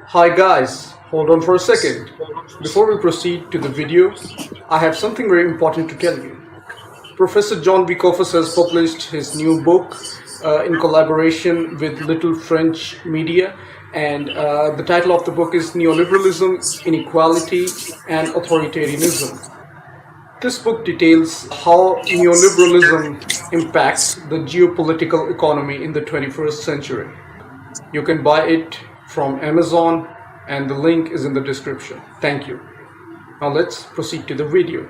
Hi guys, hold on for a second. Before we proceed to the video, I have something very important to tell you. Professor John Vicofus has published his new book in collaboration with Little French Media, and the title of the book is Neoliberalism, Inequality, and Authoritarianism. This book details how neoliberalism impacts the geopolitical economy in the 21st century. You can buy it from Amazon, and the link is in the description. Thank you. Now let's proceed to the video.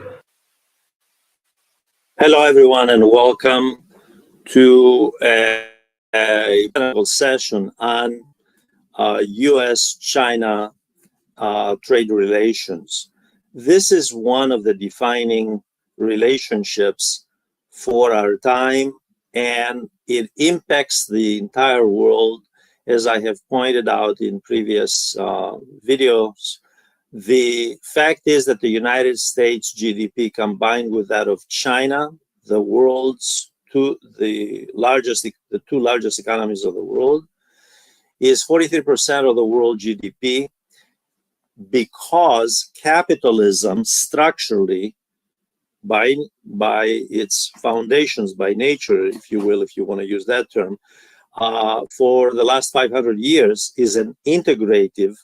Hello, everyone, and welcome to a panel session on U.S.-China trade relations. This is one of the defining relationships for our time, and it impacts the entire world. As I have pointed out in previous videos, the fact is that the United States GDP combined with that of China, the world's two largest economies of the world, is 43% of the world GDP, because capitalism structurally, by its foundations, by nature, if you will, if you want to use that term, for the last 500 years is an integrative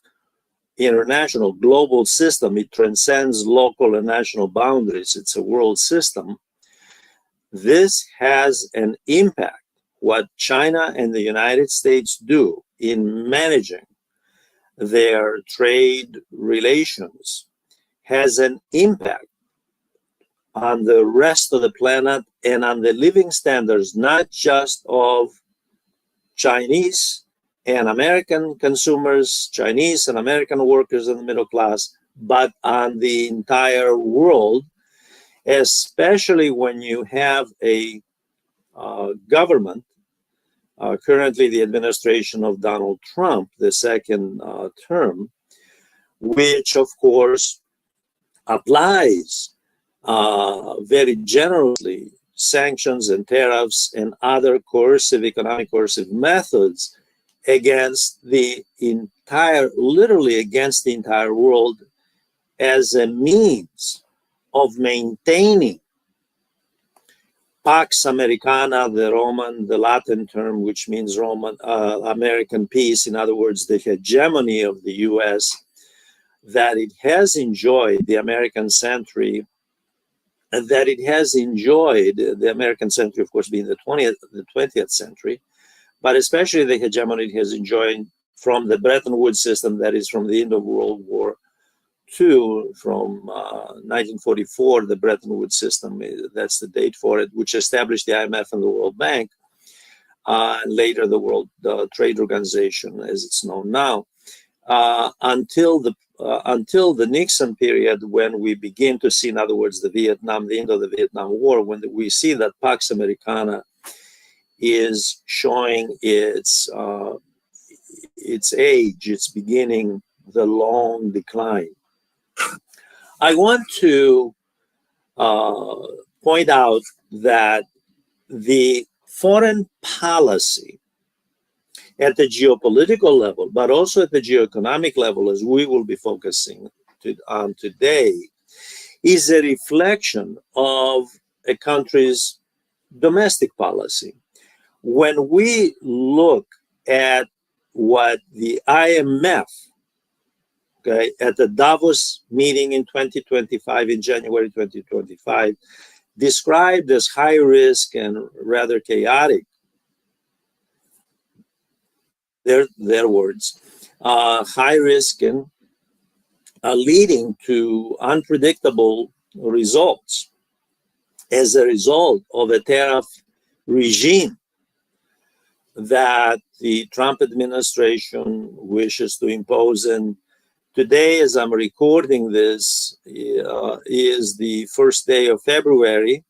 international global system. It transcends local and national boundaries. It's a world system. This has an impact. What China and the United States do in managing their trade relations has an impact on the rest of the planet and on the living standards, not just of Chinese and American consumers, Chinese and American workers in the middle class, but on the entire world, especially when you have a government, currently the administration of Donald Trump, the second term, which of course applies very generously sanctions and tariffs and other economic coercive methods against the entire, literally against the entire world, as a means of maintaining Pax Americana, the Latin term, which means American peace, in other words, the hegemony of the US that it has enjoyed, the American century, and that it has enjoyed, the American century, of course, being the 20th century, but especially the hegemony it has enjoyed from the Bretton Woods system, that is from the end of World War II, from 1944, the Bretton Woods system, that's the date for it, which established the IMF and the World Bank, and later the World Trade Organization, as it's known now, until the Nixon period, when we begin to see, in other words, the end of the Vietnam War, when we see that Pax Americana is showing its age, it's beginning the long decline. I want to point out that the foreign policy at the geopolitical level, but also at the geoeconomic level, as we will be focusing on today, is a reflection of a country's domestic policy. When we look at what the IMF, at the Davos meeting in 2025, in January 2025, described as high risk and rather chaotic, their words, high risk and leading to unpredictable results as a result of a tariff regime that the Trump administration wishes to impose. And today, as I'm recording this, is the first day of February,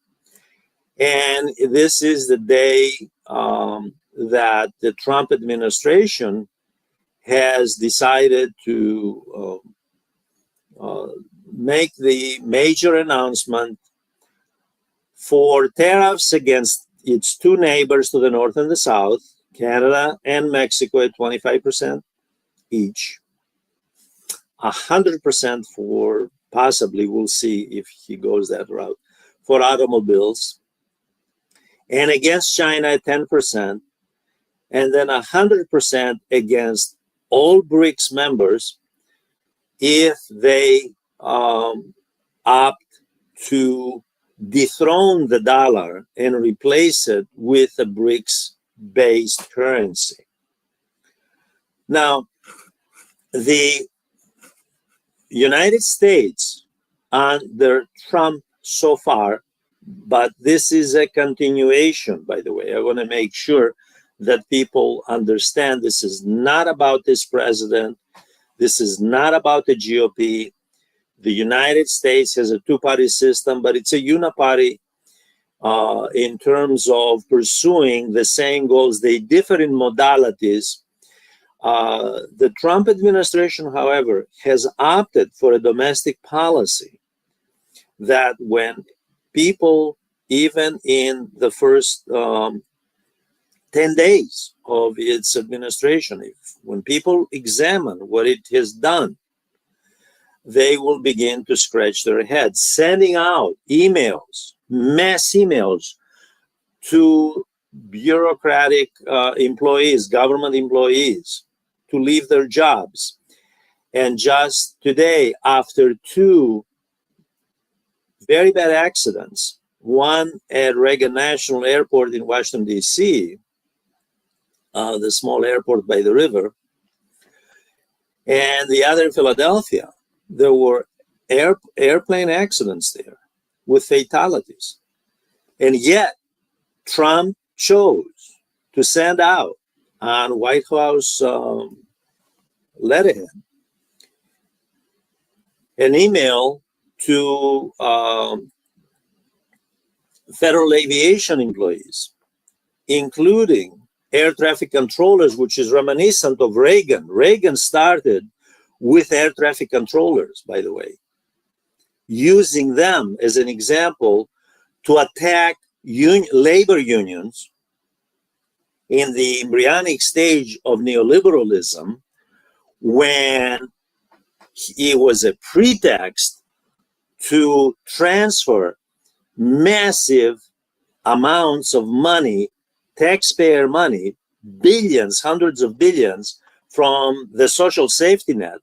and this is the day that the Trump administration has decided to make the major announcement for tariffs against its two neighbors to the north and the south, Canada and Mexico at 25% each, 100% for, possibly, we'll see if he goes that route, for automobiles, and against China at 10%, and then 100% against all BRICS members if they opt to dethrone the dollar and replace it with a BRICS-based currency. Now, the United States under Trump so far, but this is a continuation, by the way. I want to make sure that people understand this is not about this president. This is not about the GOP. The United States has a two-party system, but it's a uniparty in terms of pursuing the same goals. They differ in modalities. The Trump administration, however, has opted for a domestic policy that when people, even in the first 10 days of its administration, when people examine what it has done, they will begin to scratch their heads, sending out emails, mass emails to bureaucratic employees, government employees, to leave their jobs. And just today, after two very bad accidents, one at Reagan National Airport in Washington, D.C., the small airport by the river, and the other in Philadelphia, there were airplane accidents there with fatalities. And yet, Trump chose to send out on White House letterhead an email to federal aviation employees, including air traffic controllers, which is reminiscent of Reagan. Reagan started with air traffic controllers, by the way, using them as an example to attack labor unions in the embryonic stage of neoliberalism, when it was a pretext to transfer massive amounts of money, taxpayer money, billions, hundreds of billions, from the social safety net,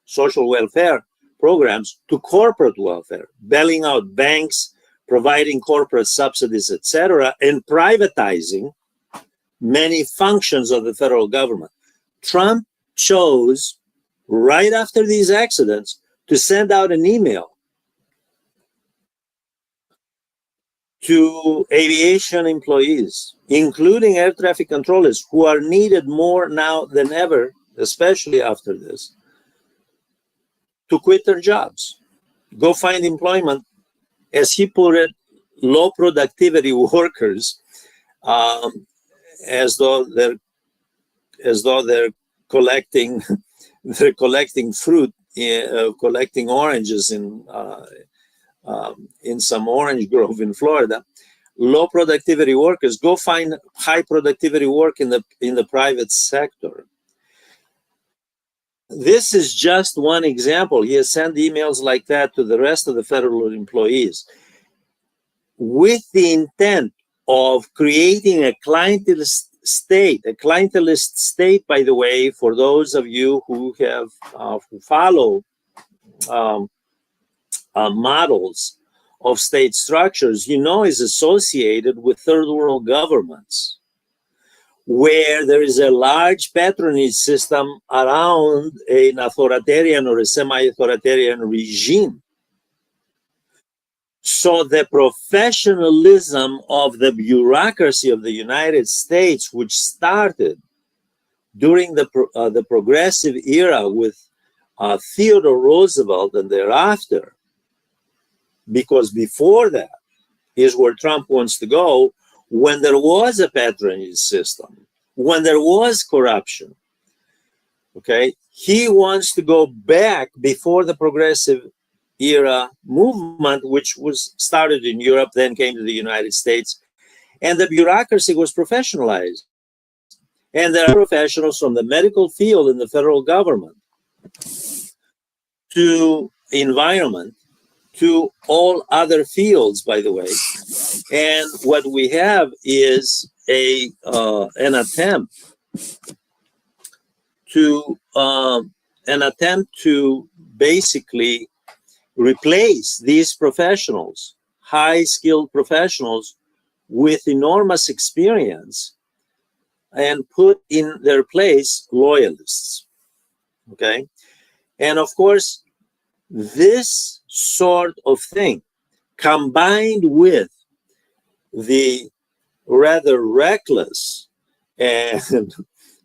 social welfare programs, to corporate welfare, bailing out banks, providing corporate subsidies, etc., and privatizing many functions of the federal government. Trump chose, right after these accidents, to send out an email to aviation employees, including air traffic controllers, who are needed more now than ever, especially after this, to quit their jobs, go find employment, as he put it, low productivity workers, as though they're collecting they're collecting fruit, collecting oranges in some orange grove in Florida. Low productivity workers, go find high productivity work in the private sector. This is just one example. He has sent emails like that to the rest of the federal employees with the intent of creating a clientelist state, by the way, for those of you who have who follow models of state structures, is associated with third world governments, where there is a large patronage system around an authoritarian or a semi-authoritarian regime. So the professionalism of the bureaucracy of the United States, which started during the progressive era with Theodore Roosevelt and thereafter, because before that is where Trump wants to go, when there was a patronage system, when there was corruption, okay? He wants to go back before the progressive era movement, which was started in Europe, then came to the United States, And the bureaucracy was professionalized. And there are professionals from the medical field in the federal government to environment to all other fields, by the way. And what we have is an attempt to basically replace these professionals, high skilled professionals with enormous experience, and put in their place loyalists. Okay. And of course, this sort of thing, combined with the rather reckless and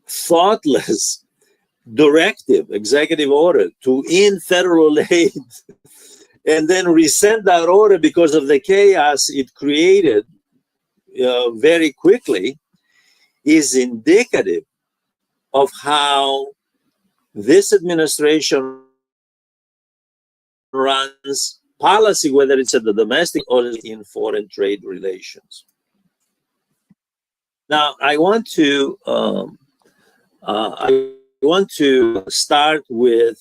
thoughtless directive, executive order to end federal aid and then rescind that order because of the chaos it created very quickly, is indicative of how this administration runs policy, whether it's at the domestic or in foreign trade relations. Now, I want to start with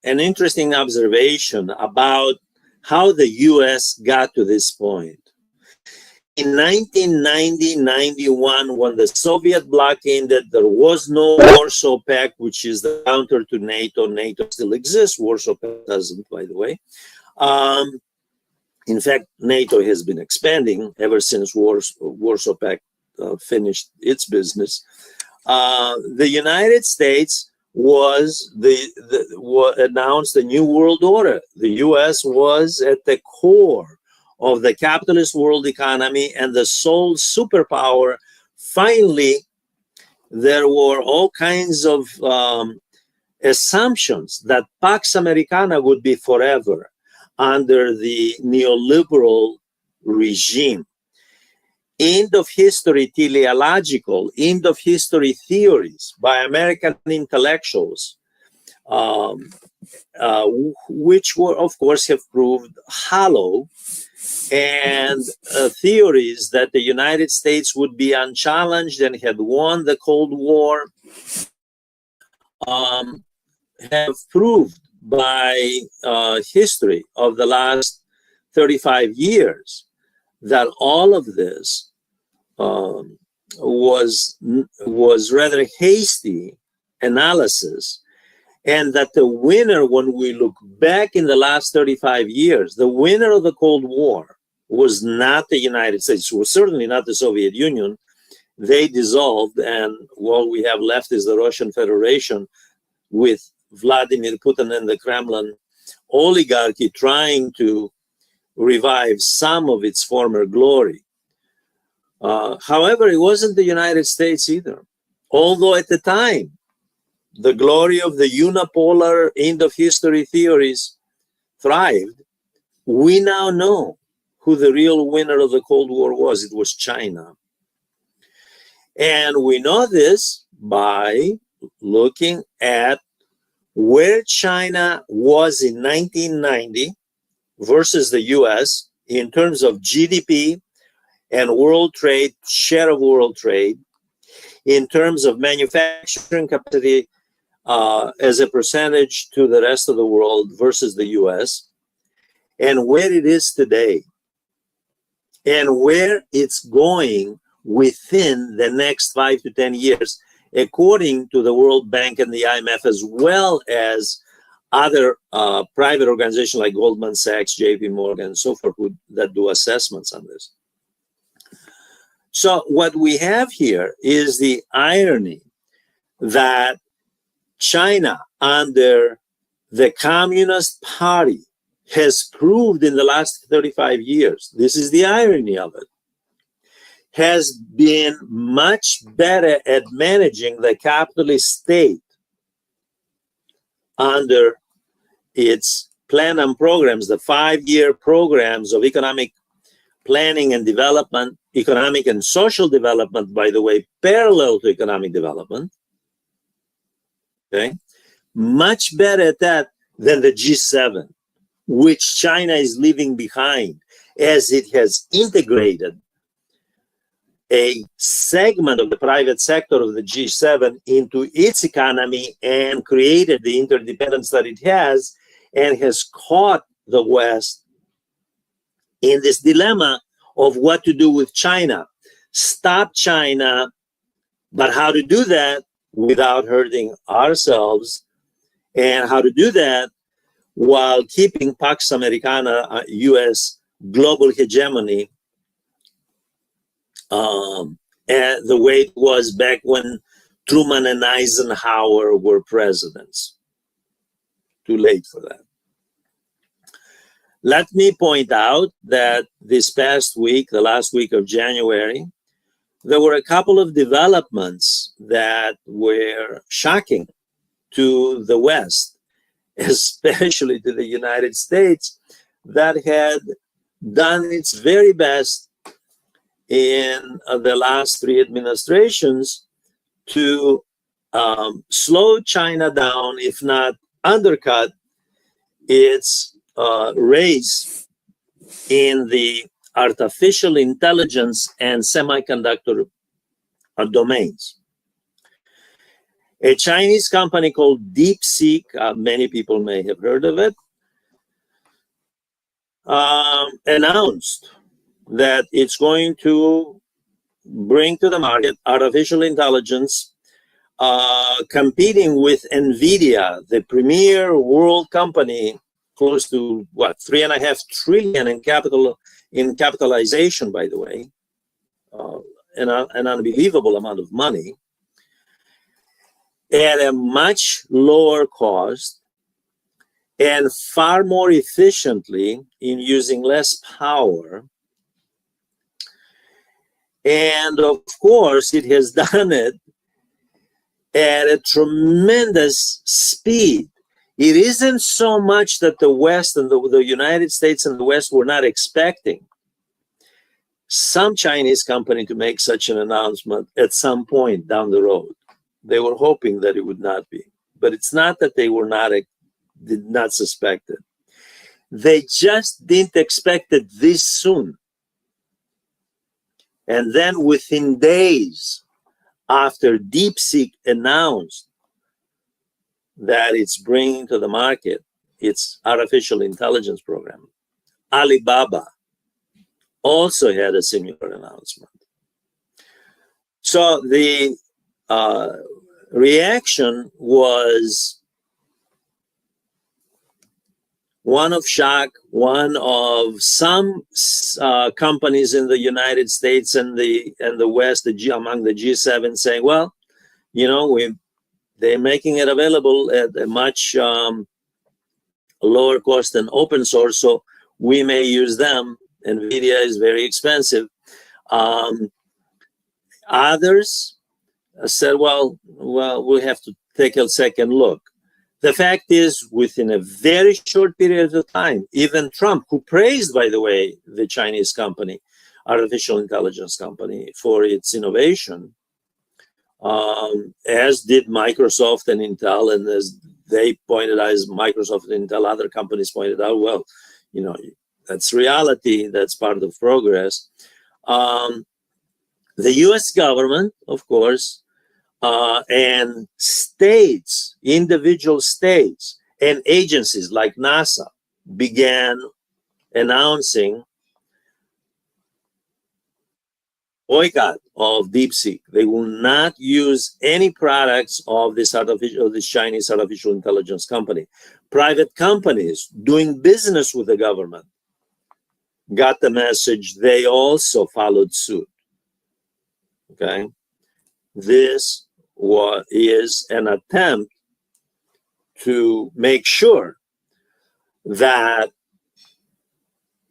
an interesting observation about how the U.S. got to this point. In 1990-91, when the Soviet bloc ended, there was no Warsaw Pact, which is the counter to NATO. NATO still exists. Warsaw Pact doesn't, by the way. In fact, NATO has been expanding ever since Warsaw Pact finished its business. The United States announced a new world order. The U.S. was at the core of the capitalist world economy and the sole superpower. Finally, there were all kinds of assumptions that Pax Americana would be forever under the neoliberal regime. End of history teleological, end of history theories by American intellectuals, which were, of course, have proved hollow, and theories that the United States would be unchallenged and had won the Cold War, have proved by history of the last 35 years that all of this was rather hasty analysis, and that the winner, when we look back in the last 35 years, the winner of the Cold War was not the United States, was certainly not the Soviet Union. They dissolved, and all we have left is the Russian Federation with Vladimir Putin and the Kremlin oligarchy trying to revive some of its former glory. However, it wasn't the United States either. Although at the time, the glory of the unipolar end of history theories thrived, we now know who the real winner of the Cold War was. It was China. And we know this by looking at where China was in 1990 versus the US in terms of GDP and world trade, share of world trade, in terms of manufacturing capacity as a percentage to the rest of the world versus the US, and where it is today, and where it's going within the next 5 to 10 years, according to the World Bank and the IMF, as well as other private organizations like Goldman Sachs, JP Morgan, and so forth, that do assessments on this. So what we have here is the irony that China, under the Communist Party, has proved in the last 35 years, this is the irony of it, has been much better at managing the capitalist state under its plan and programs, the 5-year programs of economic planning and development, economic and social development, by the way, parallel to economic development. Okay, much better at that than the G7. which China is leaving behind as it has integrated a segment of the private sector of the G7 into its economy and created the interdependence that it has, and has caught the West in this dilemma of what to do with China. Stop China, but how to do that without hurting ourselves, and how to do that while keeping Pax Americana, US global hegemony, and the way it was back when Truman and Eisenhower were presidents. Too late for that. Let me point out that this past week, the last week of January, there were a couple of developments that were shocking to the West, especially to the United States, that had done its very best in the last three administrations to slow China down, if not undercut its race in the artificial intelligence and semiconductor domains. A Chinese company called DeepSeek, many people may have heard of it, announced that it's going to bring to the market artificial intelligence, competing with NVIDIA, the premier world company, close to what, $3.5 trillion in capitalization, by the way, an unbelievable amount of money, at a much lower cost and far more efficiently in using less power. And of course, it has done it at a tremendous speed. It isn't so much that the West and the United States and the West were not expecting some Chinese company to make such an announcement at some point down the road. They were hoping that it would not be. But it's not that they were not, did not suspect it. They just didn't expect it this soon. And then within days after DeepSeek announced that it's bringing to the market its artificial intelligence program, Alibaba also had a similar announcement. So the reaction was one of shock, one of some companies in the United States and the West, among the G7, saying, well, you know, they're making it available at a much lower cost than open source, so we may use them. NVIDIA is very expensive. Others said, well, we have to take a second look. The fact is, within a very short period of time, even Trump, who praised, by the way, the Chinese company, artificial intelligence company, for its innovation, as did Microsoft and Intel, and as they pointed out, as Microsoft and Intel, other companies pointed out, well, you know, that's reality, that's part of progress. The US government, of course, and states, individual states, and agencies like NASA began announcing boycott of DeepSeek. They will not use any products of this Chinese artificial intelligence company. Private companies doing business with the government got the message. They also followed suit. Okay, this is an attempt to make sure that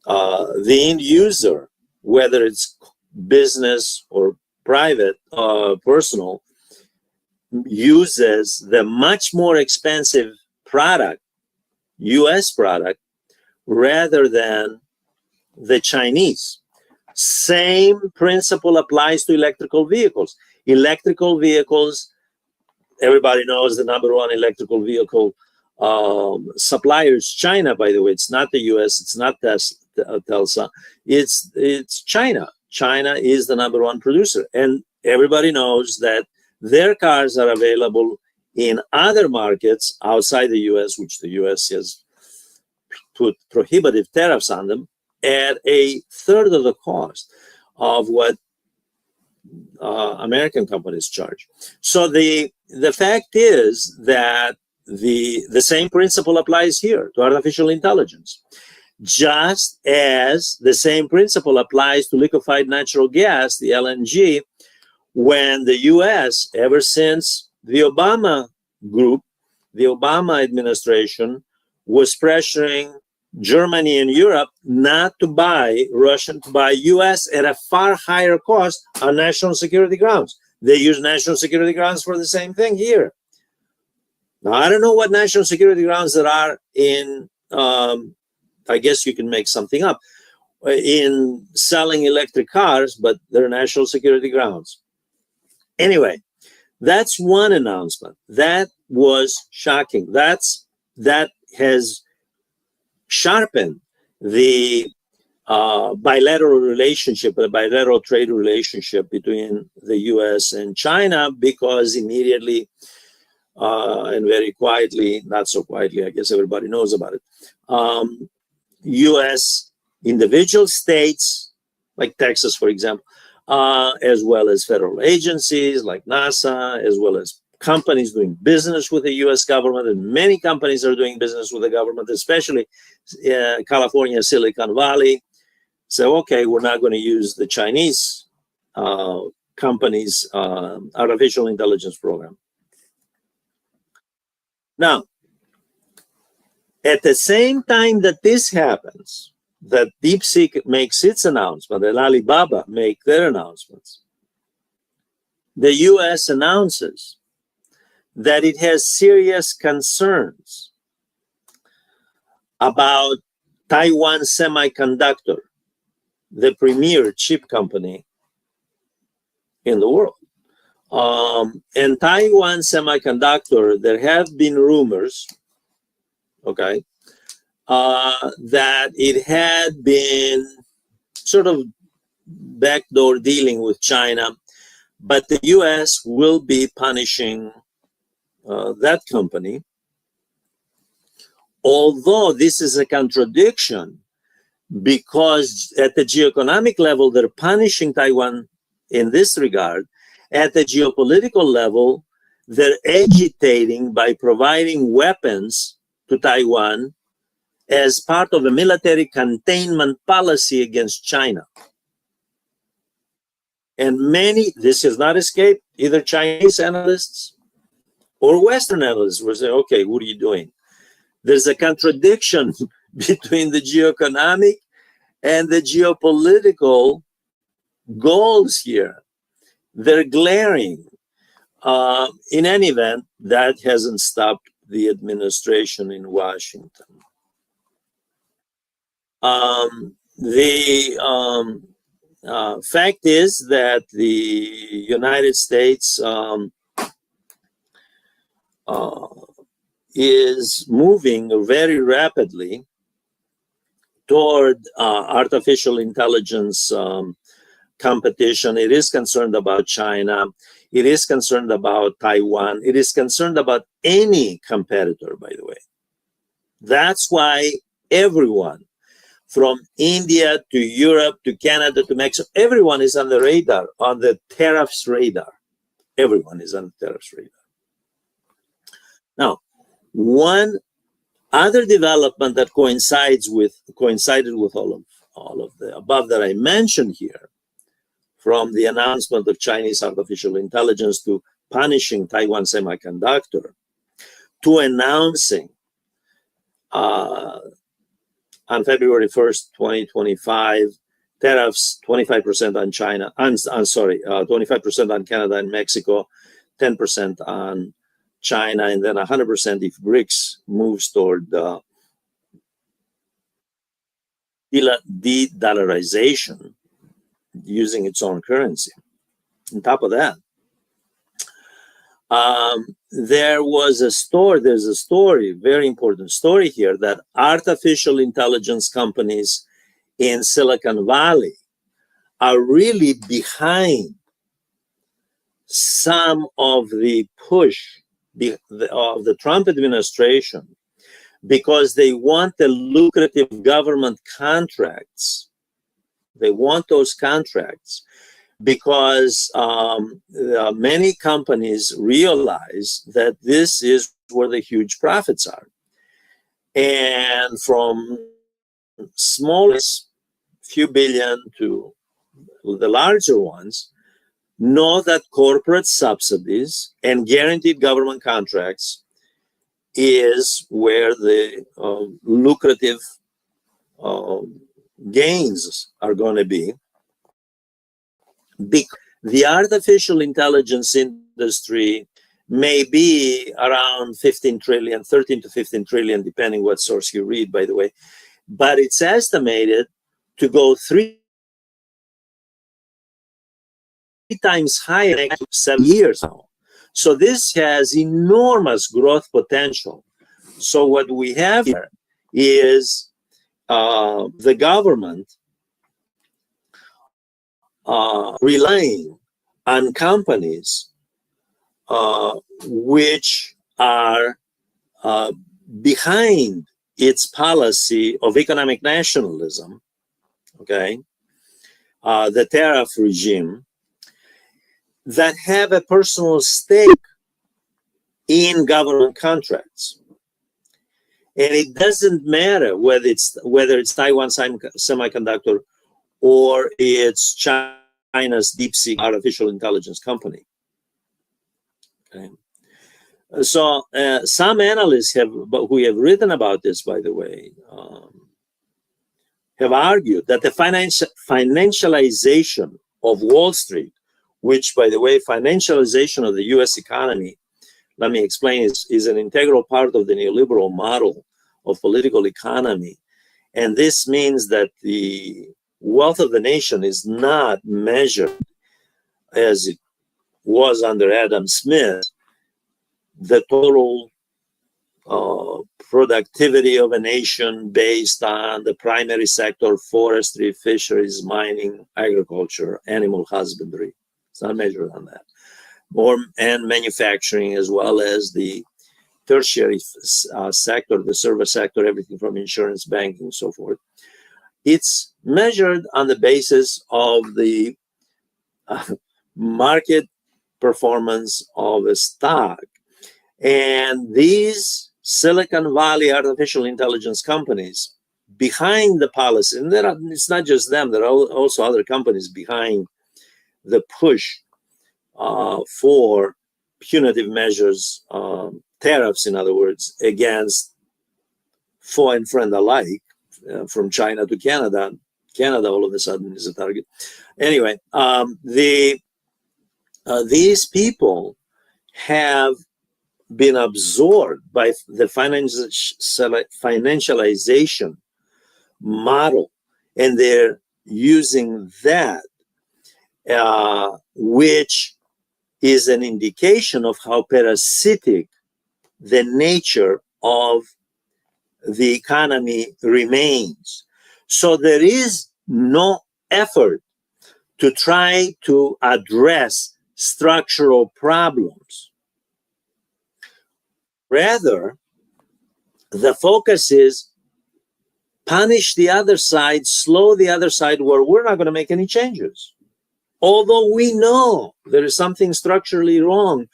the end user, whether it's business or private, personal, uses the much more expensive product, US product, rather than the Chinese. Same principle applies to electrical vehicles. Electrical vehicles, everybody knows the number one electrical vehicle suppliers, China, by the way, it's not the US, it's not Telsa, it's China. China is the #1 producer. And everybody knows that their cars are available in other markets outside the US, which the US has put prohibitive tariffs on them at a third of the cost of what American companies charge. So the fact is that the same principle applies here to artificial intelligence, just as the same principle applies to liquefied natural gas, the LNG, when the US, ever since the Obama group, the Obama administration, was pressuring Germany and Europe not to buy Russian, to buy US at a far higher cost on national security grounds. They use national security grounds for the same thing here. Now, I don't know what national security grounds there are in, I guess you can make something up, in selling electric cars, but they're national security grounds. Anyway, that's one announcement. That was shocking. That has sharpened the bilateral relationship, the bilateral trade relationship between the US and China, because immediately and very quietly, not so quietly, I guess everybody knows about it, US individual states, like Texas, for example, as well as federal agencies like NASA, as well as companies doing business with the US government, and many companies are doing business with the government, especially California, Silicon Valley. So, okay, we're not going to use the Chinese companies' artificial intelligence program. Now, at the same time that this happens, that DeepSeek makes its announcement, and Alibaba make their announcements, the US announces that it has serious concerns about Taiwan Semiconductor, the premier chip company in the world. And Taiwan Semiconductor, there have been rumors, okay, that it had been sort of backdoor dealing with China, but the US will be punishing that company. Although this is a contradiction, because at the geoeconomic level, they're punishing Taiwan in this regard. At the geopolitical level, they're agitating by providing weapons to Taiwan as part of a military containment policy against China. And many, this has not escaped either Chinese analysts or Western analysts will say, okay, what are you doing? There's a contradiction between the geoeconomic and the geopolitical goals here. They're glaring. In any event, that hasn't stopped the administration in Washington. The fact is that the United States is moving very rapidly toward artificial intelligence competition. It is concerned about China. It is concerned about Taiwan. It is concerned about any competitor, by the way. That's why everyone, from India to Europe to Canada to Mexico, everyone is on the radar, on the tariffs radar. Everyone is on the tariffs radar. Now, one other development that coincided with all of the above that I mentioned here, from the announcement of Chinese artificial intelligence to punishing Taiwan Semiconductor, to announcing on February 1st, 2025, tariffs 25% on China, 25% on Canada and Mexico, 10% on China, and then 100% if BRICS moves toward de-dollarization using its own currency. On top of that, there's a story, very important story here, that artificial intelligence companies in Silicon Valley are really behind some of the push of the Trump administration, because they want the lucrative government contracts. They want those contracts because many companies realize that this is where the huge profits are. And from smallest few billion to the larger ones, know that corporate subsidies and guaranteed government contracts is where the lucrative gains are going to be. Because the artificial intelligence industry may be around 15 trillion, 13 to 15 trillion, depending what source you read, by the way. But it's estimated to go 3 times higher in the next 7 years now. So this has enormous growth potential. So what we have here is the government relying on companies which are behind its policy of economic nationalism, okay, the tariff regime, that have a personal stake in government contracts. And it doesn't matter whether it's Taiwan Semiconductor or it's China's DeepSeek artificial intelligence company. Okay. So some analysts who have written about this, by the way, have argued that the financialization of Wall Street, which, by the way, financialization of the US economy, let me explain, is an integral part of the neoliberal model of political economy. And this means that the wealth of the nation is not measured as it was under Adam Smith, the total productivity of a nation based on the primary sector, forestry, fisheries, mining, agriculture, animal husbandry. It's not measured on that. And manufacturing, as well as the tertiary sector, the service sector, everything from insurance, banking, and so forth. It's measured on the basis of the market performance of a stock. And these Silicon Valley artificial intelligence companies behind the policy, and it's not just them, there are also other companies behind the push for punitive measures, tariffs, in other words, against foe and friend alike, from China to Canada. Canada all of a sudden is a target. Anyway, these people have been absorbed by the financialization model, and they're using that, which is an indication of how parasitic the nature of the economy remains. So there is no effort to try to address structural problems. Rather, the focus is punish the other side, slow the other side, where we're not going to make any changes. Although we know there is something structurally wrong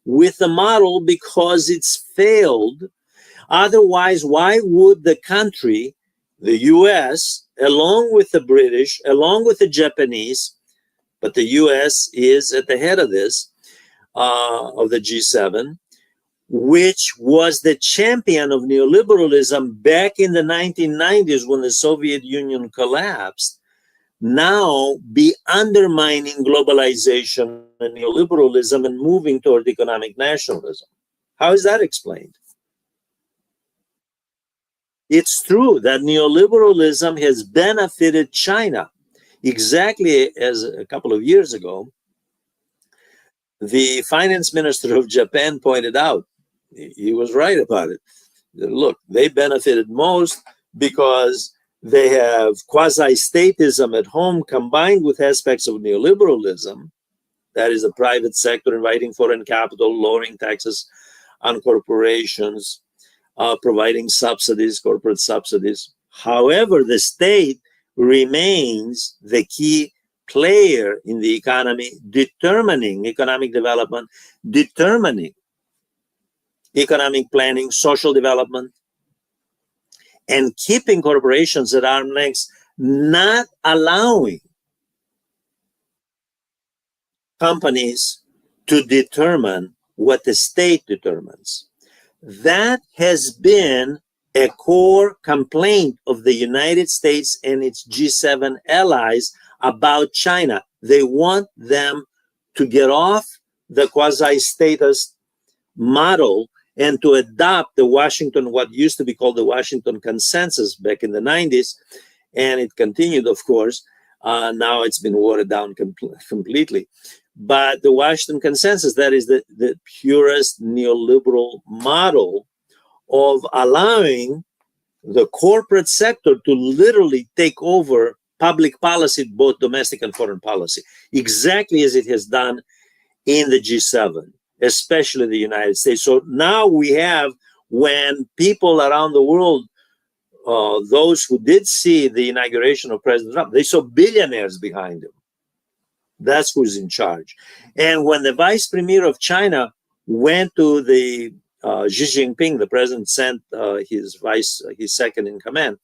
with the model because it's failed. Otherwise, why would the country, the US, along with the British, along with the Japanese, but the US is at the head of this, of the G7, which was the champion of neoliberalism back in the 1990s when the Soviet Union collapsed, now be undermining globalization and neoliberalism and moving toward economic nationalism? How is that explained? It's true that neoliberalism has benefited China, exactly as a couple of years ago, the finance minister of Japan pointed out, he was right about it. Look, they benefited most because they have quasi-statism at home combined with aspects of neoliberalism. That is the private sector inviting foreign capital, lowering taxes on corporations, providing subsidies, corporate subsidies. However, the state remains the key player in the economy, determining economic development, determining economic planning, social development, and keeping corporations at arm's length, not allowing companies to determine what the state determines. That has been a core complaint of the United States and its G7 allies about China. They want them to get off the quasi-statist model and to adopt the Washington, what used to be called the Washington Consensus back in the 90s. And it continued, of course. Now it's been watered down completely. But the Washington Consensus, that is the purest neoliberal model of allowing the corporate sector to literally take over public policy, both domestic and foreign policy, exactly as it has done in the G7, especially the United States. So now we have, when people around the world, those who did see the inauguration of President Trump, they saw billionaires behind him. That's who's in charge. And when the vice premier of China went to the Xi Jinping, the president sent his second in command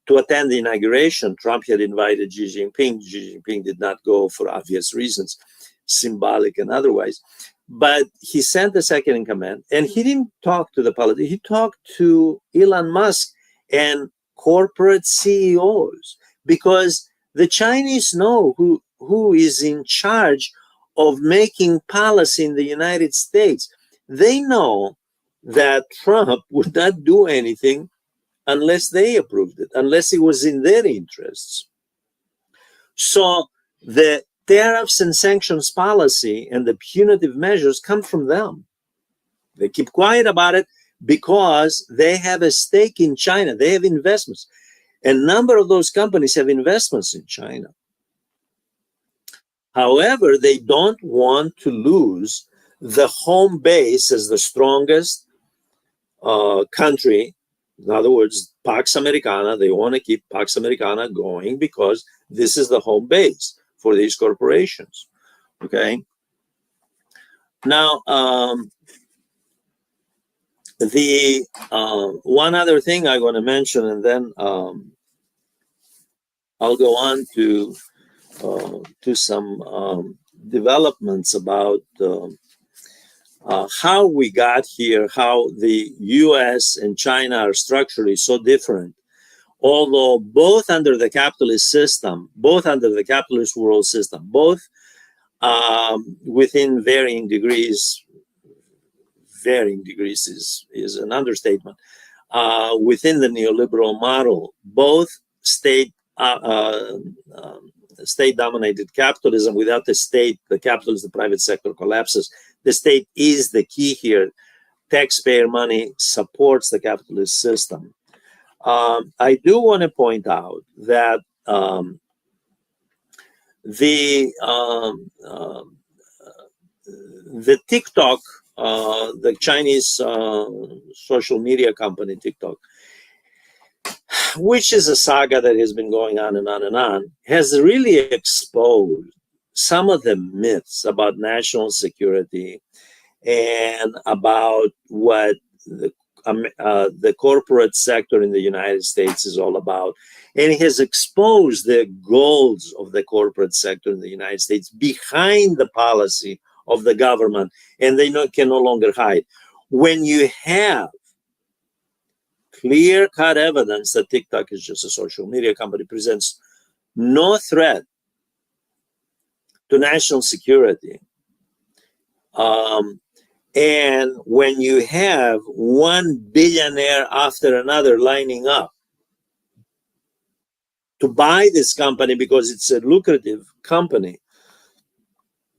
to attend the inauguration. Trump had invited Xi Jinping. Xi Jinping did not go for obvious reasons, symbolic and otherwise. But he sent the second in command, and he didn't talk to the politicians. He talked to Elon Musk and corporate CEOs, because the Chinese know who is in charge of making policy in the United States. They know that Trump would not do anything unless they approved it, unless it was in their interests. So the tariffs and sanctions policy and the punitive measures come from them. They keep quiet about it because they have a stake in China. They have investments. A number of those companies have investments in China. However, they don't want to lose the home base as the strongest country. In other words, Pax Americana. They want to keep Pax Americana going because this is the home base for these corporations. Okay. Now, the one other thing I want to mention, and then I'll go on to some developments about how we got here, how the U.S. and China are structurally so different, although both under the capitalist system, both under the capitalist world system, both within varying degrees is an understatement, within the neoliberal model, both state-dominated capitalism. Without the state, the capitalist, the private sector collapses. The state is the key here. Taxpayer money supports the capitalist system. I do want to point out that the TikTok, the Chinese social media company TikTok, which is a saga that has been going on and on and on, has really exposed some of the myths about national security and about what the corporate sector in the United States is all about. And it has exposed the goals of the corporate sector in the United States behind the policy of the government, and they can no longer hide. When you have clear-cut evidence that TikTok is just a social media company, presents no threat to national security, and when you have one billionaire after another lining up to buy this company because it's a lucrative company,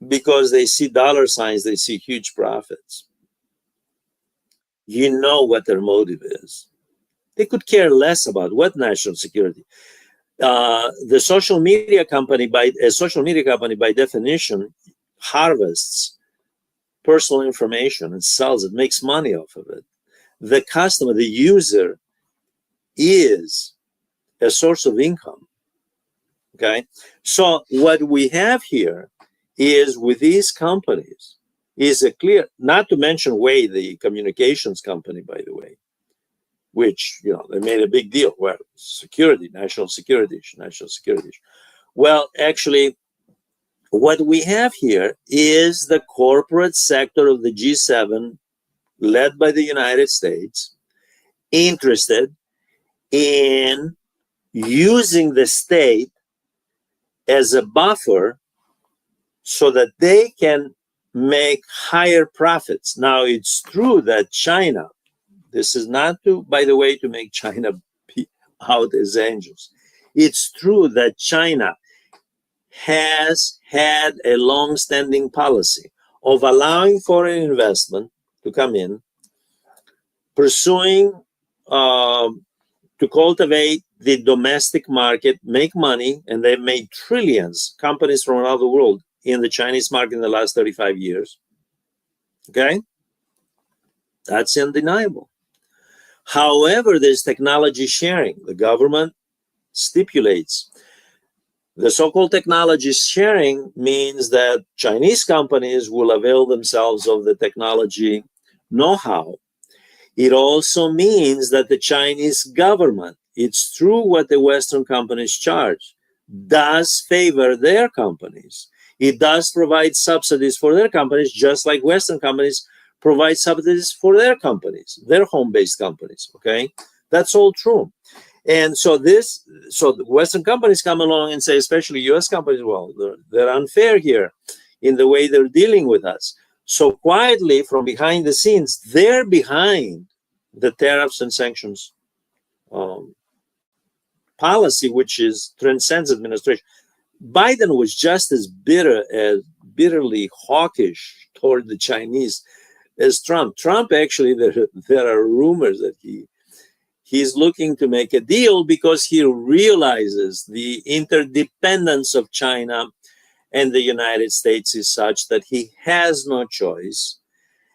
because they see dollar signs, they see huge profits. You know what their motive is. They could care less about what national security. The social media company, by definition, harvests personal information and sells it, makes money off of it. The customer, the user, is a source of income. Okay, so what we have here is with these companies is a clear, not to mention Way, the communications company, by the way, which, you know, they made a big deal. Well, security, national security. Well, actually, what we have here is the corporate sector of the G7, led by the United States, interested in using the state as a buffer so that they can make higher profits. Now, it's true that China, this is not to, by the way, to make China out as angels. It's true that China has had a long-standing policy of allowing foreign investment to come in, pursuing to cultivate the domestic market, make money, and they've made trillions, companies from around the world, in the Chinese market in the last 35 years. Okay? That's undeniable. However, there's technology sharing. The government stipulates the so-called technology sharing means that Chinese companies will avail themselves of the technology know-how. It also means that the Chinese government, it's true what the Western companies charge, does favor their companies. It does provide subsidies for their companies, just like Western companies provide subsidies for their companies, their home-based companies, okay? That's all true. And so the Western companies come along and say, especially US companies, well, they're unfair here in the way they're dealing with us. So quietly from behind the scenes, they're behind the tariffs and sanctions policy, which transcends administration. Biden was just as bitterly hawkish toward the Chinese as Trump. Trump, actually, there are rumors that he's looking to make a deal because he realizes the interdependence of China and the United States is such that he has no choice,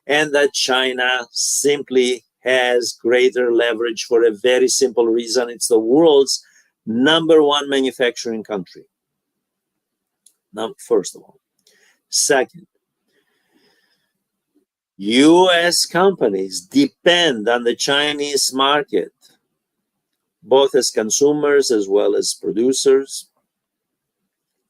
and that China simply has greater leverage for a very simple reason. It's the world's #1 manufacturing country. Now, first of all. Second, US companies depend on the Chinese market, both as consumers as well as producers.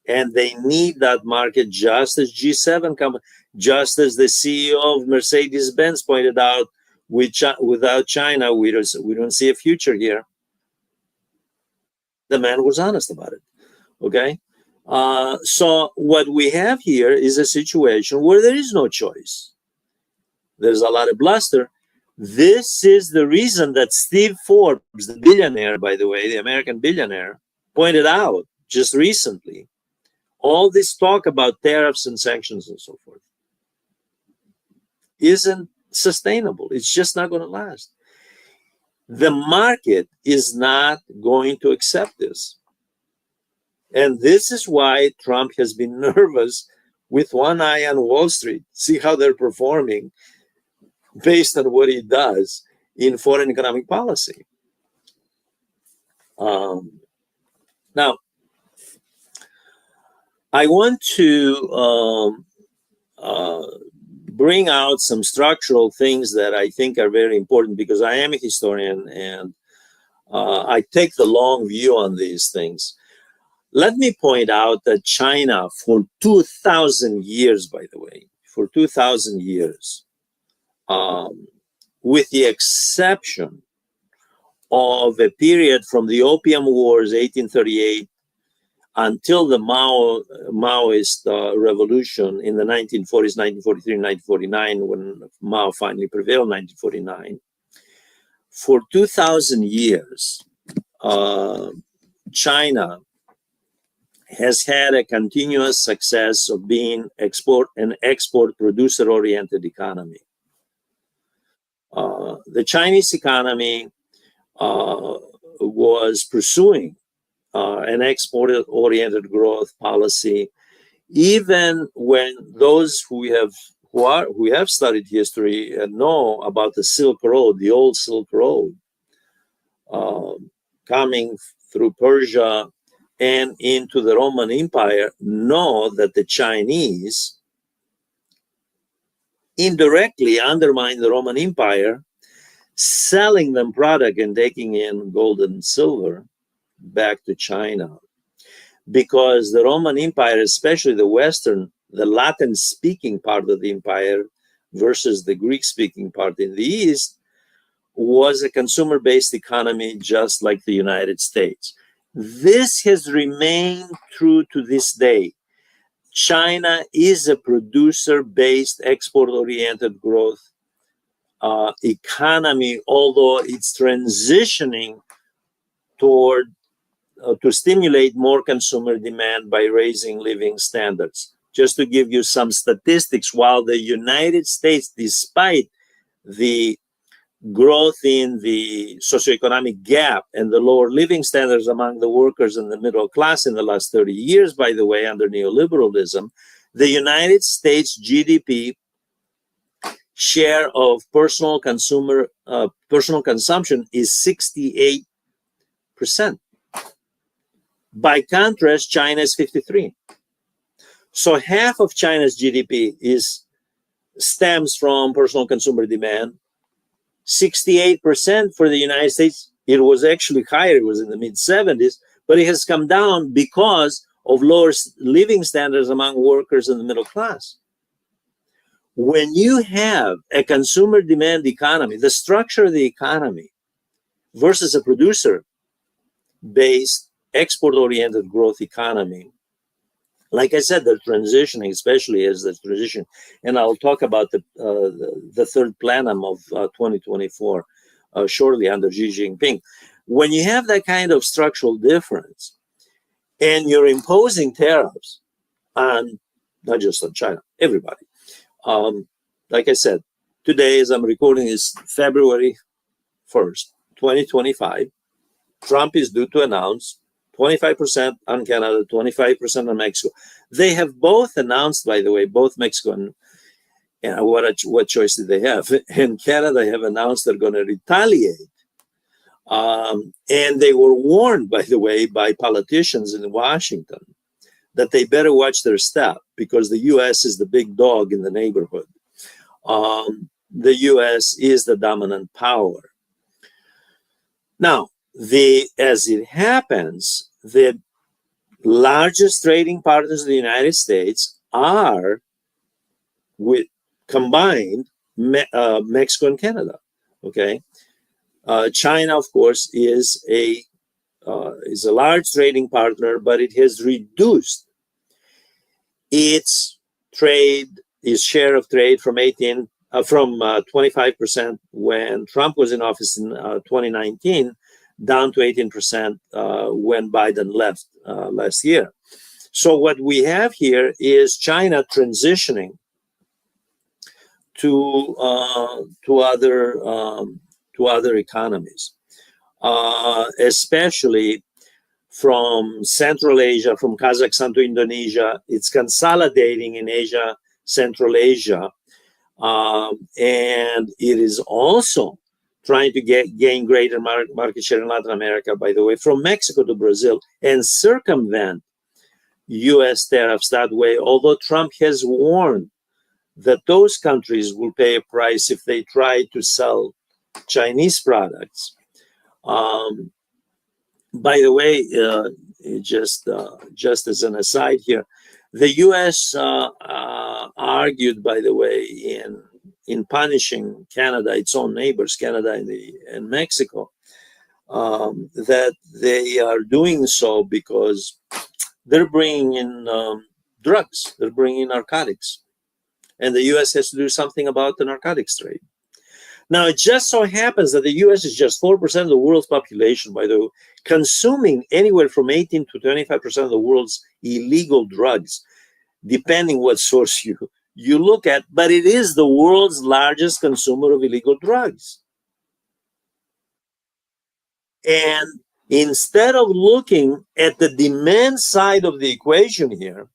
And they need that market just as G7 companies, just as the CEO of Mercedes-Benz pointed out, without China, we don't see a future here. The man was honest about it, okay? So what we have here is a situation where there is no choice. There's a lot of bluster. This is the reason that Steve Forbes, the billionaire, by the way, the American billionaire, pointed out just recently, all this talk about tariffs and sanctions and so forth isn't sustainable. It's just not going to last. The market is not going to accept this. And this is why Trump has been nervous with one eye on Wall Street. See how they're performing based on what he does in foreign economic policy. Now, I want to bring out some structural things that I think are very important, because I am a historian and I take the long view on these things. Let me point out that China, for 2,000 years, by the way, for 2,000 years, with the exception of a period from the Opium Wars, 1838, until the Maoist revolution in the 1940s, 1943, 1949, when Mao finally prevailed, 1949. For 2,000 years, China has had a continuous success of being an export producer oriented economy. The Chinese economy was pursuing an export oriented growth policy, even when those who have studied history and know about the Silk Road, the old Silk Road, coming through Persia and into the Roman Empire, know that the Chinese indirectly undermined the Roman Empire, selling them product and taking in gold and silver back to China. Because the Roman Empire, especially the Latin-speaking part of the empire versus the Greek-speaking part in the East, was a consumer-based economy just like the United States. This has remained true to this day. China is a producer-based, export-oriented growth economy, although it's transitioning toward to stimulate more consumer demand by raising living standards. Just to give you some statistics, while the United States, despite the growth in the socioeconomic gap and the lower living standards among the workers and the middle class in the last 30 years, by the way, under neoliberalism, the United States GDP share of personal consumption is 68%. By contrast, China is 53%. So half of China's GDP stems from personal consumer demand. 68% for the United States. It was actually higher. It was in the mid 70s, but it has come down because of lower living standards among workers in the middle class. When you have a consumer demand economy, the structure of the economy versus a producer-based, export-oriented growth economy, like I said, they're transitioning, especially as the transition, and I'll talk about the third plenum of 2024 shortly under Xi Jinping. When you have that kind of structural difference, and you're imposing tariffs on, not just on China, everybody. Like I said, today, as I'm recording, is February 1st, 2025. Trump is due to announce 25% on Canada, 25% on Mexico. They have both announced, by the way, both Mexico and what choice did they have? And Canada have announced they're going to retaliate. And they were warned, by the way, by politicians in Washington that they better watch their step because the U.S. is the big dog in the neighborhood. The U.S. is the dominant power. Now, as it happens, the largest trading partners of the United States are with combined Mexico and Canada. Okay, China, of course, is a large trading partner, but it has reduced its share of trade from 25% when Trump was in office in 2019 down to 18% when Biden left last year. So what we have here is China transitioning to other economies, especially from Central Asia, from Kazakhstan to Indonesia. It's consolidating in Asia, Central Asia, and it is also trying to gain greater market share in Latin America, by the way, from Mexico to Brazil, and circumvent U.S. tariffs that way, although Trump has warned that those countries will pay a price if they try to sell Chinese products. By the way, just as an aside here, the U.S. Argued, by the way, in punishing Canada, its own neighbors, Canada and Mexico, that they are doing so because they're bringing in drugs, they're bringing in narcotics, and the U.S. has to do something about the narcotics trade. Now, it just so happens that the US is just 4% of the world's population, by the way, consuming anywhere from 18 to 25% of the world's illegal drugs, depending what source you look at, but it is the world's largest consumer of illegal drugs. And instead of looking at the demand side of the equation here,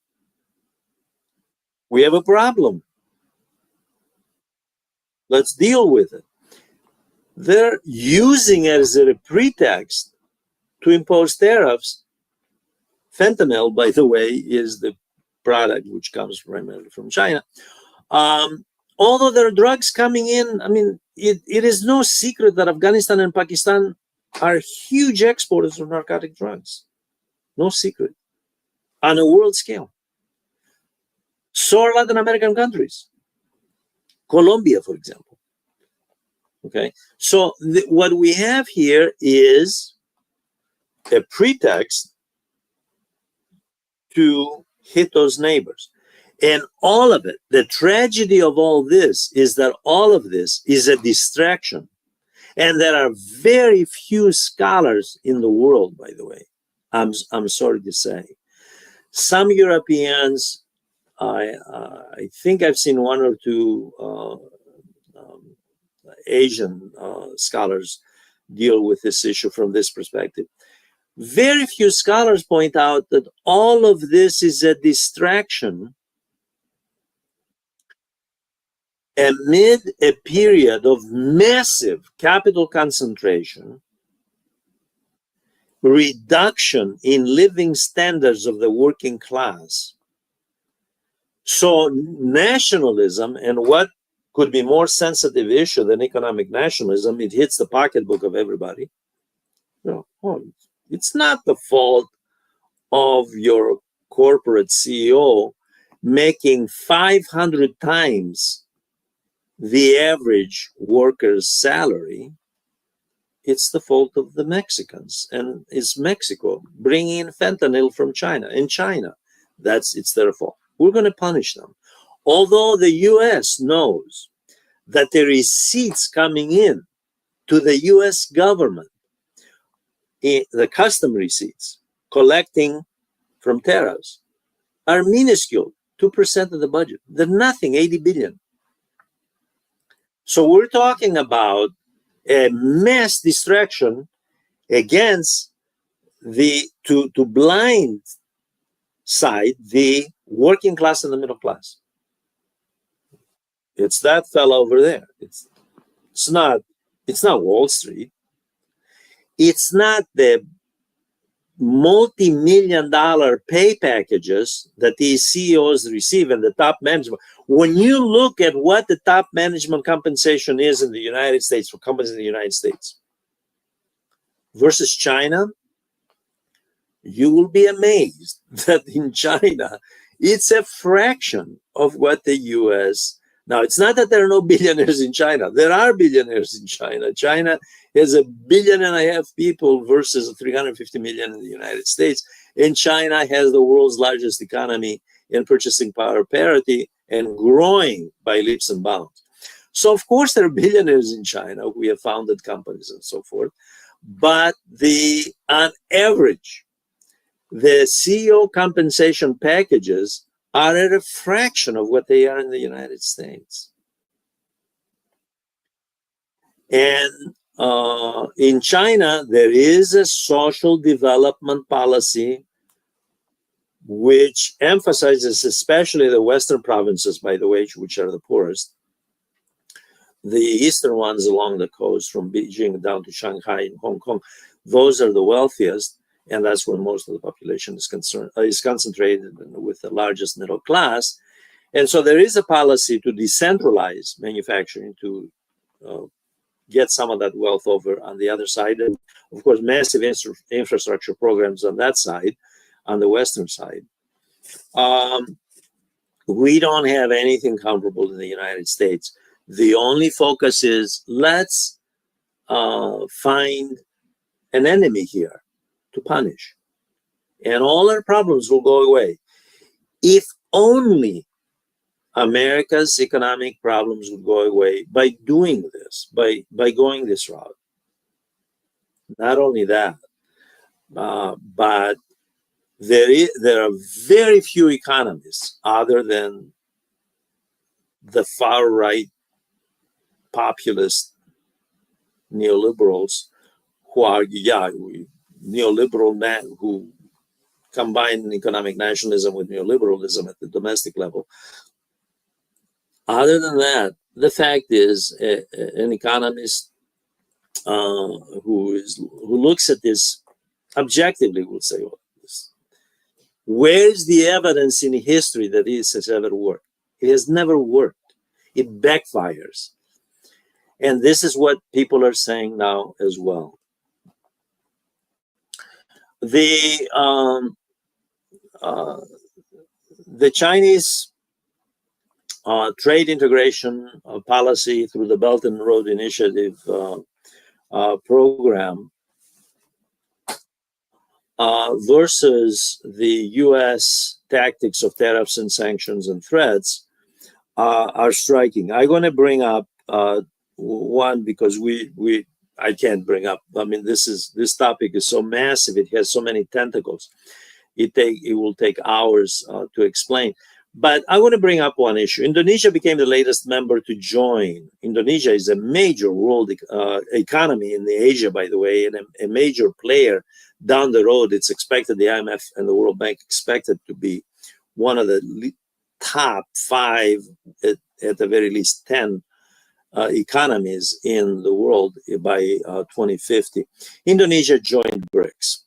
we have a problem. Let's deal with it. They're using it as a pretext to impose tariffs. Fentanyl, by the way, is the product which comes primarily from China. Although there are drugs coming in, I mean, it is no secret that Afghanistan and Pakistan are huge exporters of narcotic drugs. No secret. On a world scale. So are Latin American countries. Colombia, for example. Okay, so what we have here is a pretext to hit those neighbors. And all of it, the tragedy of all this is that all of this is a distraction. And there are very few scholars in the world, by the way, I'm sorry to say. Some Europeans, I think I've seen one or two Asian scholars deal with this issue from this perspective. Very few scholars point out that all of this is a distraction amid a period of massive capital concentration, reduction in living standards of the working class. So nationalism, and what could be more sensitive issue than economic nationalism, it hits the pocketbook of everybody. It's not the fault of your corporate CEO making 500 times the average worker's salary. It's the fault of the Mexicans, and it's Mexico bringing in fentanyl from China. In China, it's their fault. We're going to punish them. Although the US knows that the receipts coming in to the US government, the custom receipts collecting from tariffs, are minuscule, 2% of the budget. They're nothing, 80 billion. So we're talking about a mass distraction against to blind side the working class and the middle class. It's that fellow over there. It's not Wall Street. It's not the multi-million-dollar pay packages that these CEOs receive and the top management. When you look at what the top management compensation is in the United States for companies in the United States versus China, you will be amazed that in China, it's a fraction of what the US. Now, it's not that there are no billionaires in China. There are billionaires in China. China has 1.5 billion people versus 350 million in the United States. And China has the world's largest economy in purchasing power parity and growing by leaps and bounds. So, of course, there are billionaires in China. We have founded companies and so forth. But on average, the CEO compensation packages are at a fraction of what they are in the United States. And in China, there is a social development policy which emphasizes, especially the Western provinces, by the way, which are the poorest, the eastern ones along the coast from Beijing down to Shanghai and Hong Kong, those are the wealthiest. And that's where most of the population is concentrated with the largest middle class. And so there is a policy to decentralize manufacturing to get some of that wealth over on the other side. And of course, massive infrastructure programs on that side, on the Western side. We don't have anything comparable in the United States. The only focus is let's find an enemy here to punish, and all our problems will go away. If only America's economic problems would go away by doing this, by going this route. Not only that, but there are very few economists other than the far right populist neoliberals who argue, who combine economic nationalism with neoliberalism at the domestic level. Other than that, the fact is, an economist who looks at this objectively will say, well, where's the evidence in history that this has ever worked? It has never worked. It backfires. And this is what people are saying now as well. The Chinese trade integration policy through the Belt and Road Initiative program versus the U.S. tactics of tariffs and sanctions and threats are striking. I'm going to bring up one because I can't bring up. I mean, this topic is so massive; it has so many tentacles. It will take hours to explain. But I want to bring up one issue. Indonesia became the latest member to join. Indonesia is a major world economy in Asia, by the way, and a major player down the road. It's expected, the IMF and the World Bank expected to be one of the top 5, at the very least 10 economies in the world by 2050. Indonesia joined BRICS.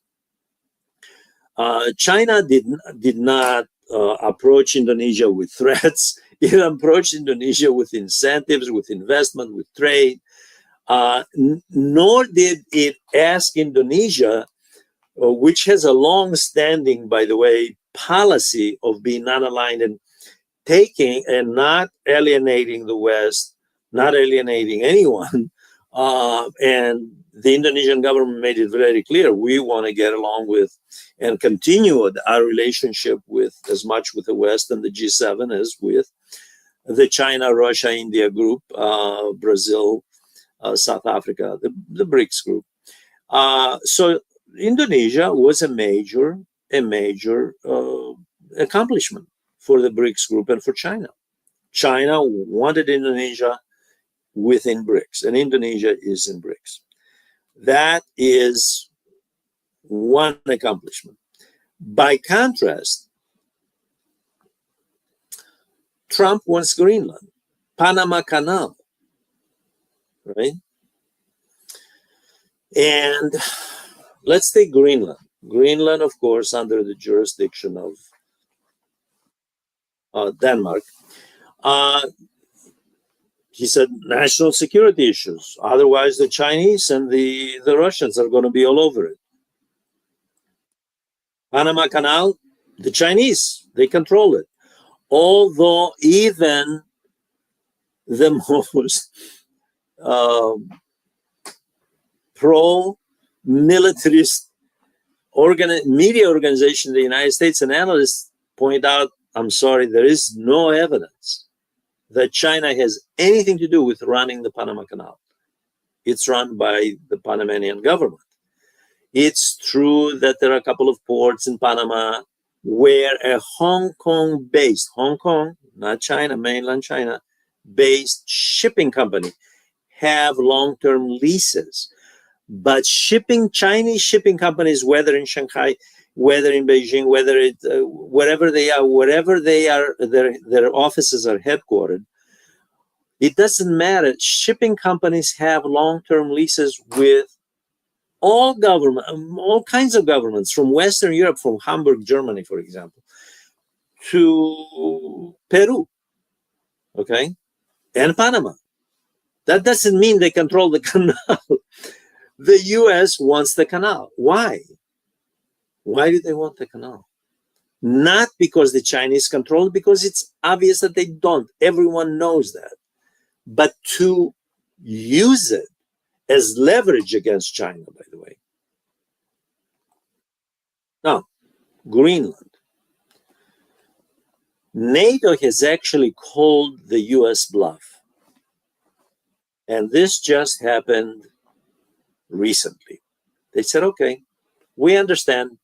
China did not approach Indonesia with threats. It approached Indonesia with incentives, with investment, with trade. Nor did it ask Indonesia, which has a long-standing, by the way, policy of being non-aligned and taking and not alienating the West, not alienating anyone. And the Indonesian government made it very clear, we want to get along with and continue our relationship with as much with the West and the G7 as with the China, Russia, India group, Brazil, South Africa, the BRICS group. So Indonesia was a major accomplishment for the BRICS group and for China. China wanted Indonesia within BRICS, and Indonesia is in BRICS. That is one accomplishment. By contrast, Trump wants Greenland, Panama Canal, right? And let's take Greenland. Greenland, of course, under the jurisdiction of Denmark. He said national security issues. Otherwise, the Chinese and the Russians are going to be all over it. Panama Canal, the Chinese, they control it. Although even the most pro-militarist media organization in the United States and analysts point out, I'm sorry, there is no evidence that China has anything to do with running the Panama Canal. It's run by the Panamanian government. It's true that there are a couple of ports in Panama where a Hong Kong-based, Hong Kong, not China, mainland China-based shipping company have long-term leases. But Chinese shipping companies, whether in Shanghai, whether in Beijing, wherever they are, their offices are headquartered. It doesn't matter. Shipping companies have long-term leases with all kinds of governments, from Western Europe, from Hamburg, Germany, for example, to Peru, okay, and Panama. That doesn't mean they control the canal. The U.S. wants the canal. Why? Why do they want the canal? Not because the Chinese control it, because it's obvious that they don't. Everyone knows that. But to use it as leverage against China, by the way. Now, Greenland. NATO has actually called the US bluff. And this just happened recently. They said, okay, we understand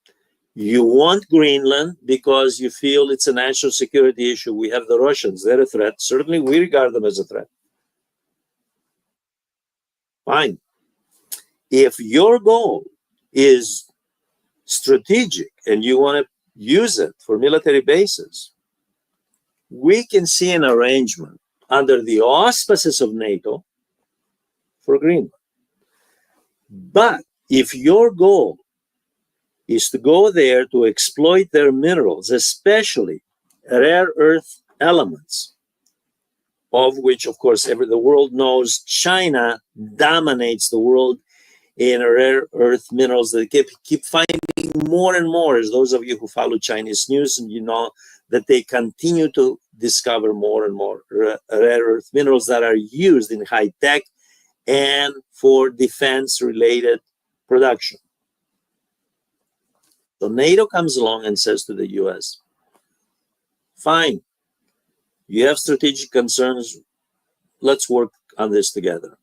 you want Greenland because you feel it's a national security issue. We have the Russians, they're a threat. Certainly we regard them as a threat. Fine. If your goal is strategic and you want to use it for military bases, we can see an arrangement under the auspices of NATO for Greenland. But if your goal is to go there to exploit their minerals, especially rare earth elements, of which, of course, the world knows China dominates the world in rare earth minerals. They keep finding more and more, as those of you who follow Chinese news, and you know that they continue to discover more and more rare earth minerals that are used in high tech and for defense-related production. So NATO comes along and says to the US, fine, you have strategic concerns, let's work on this together.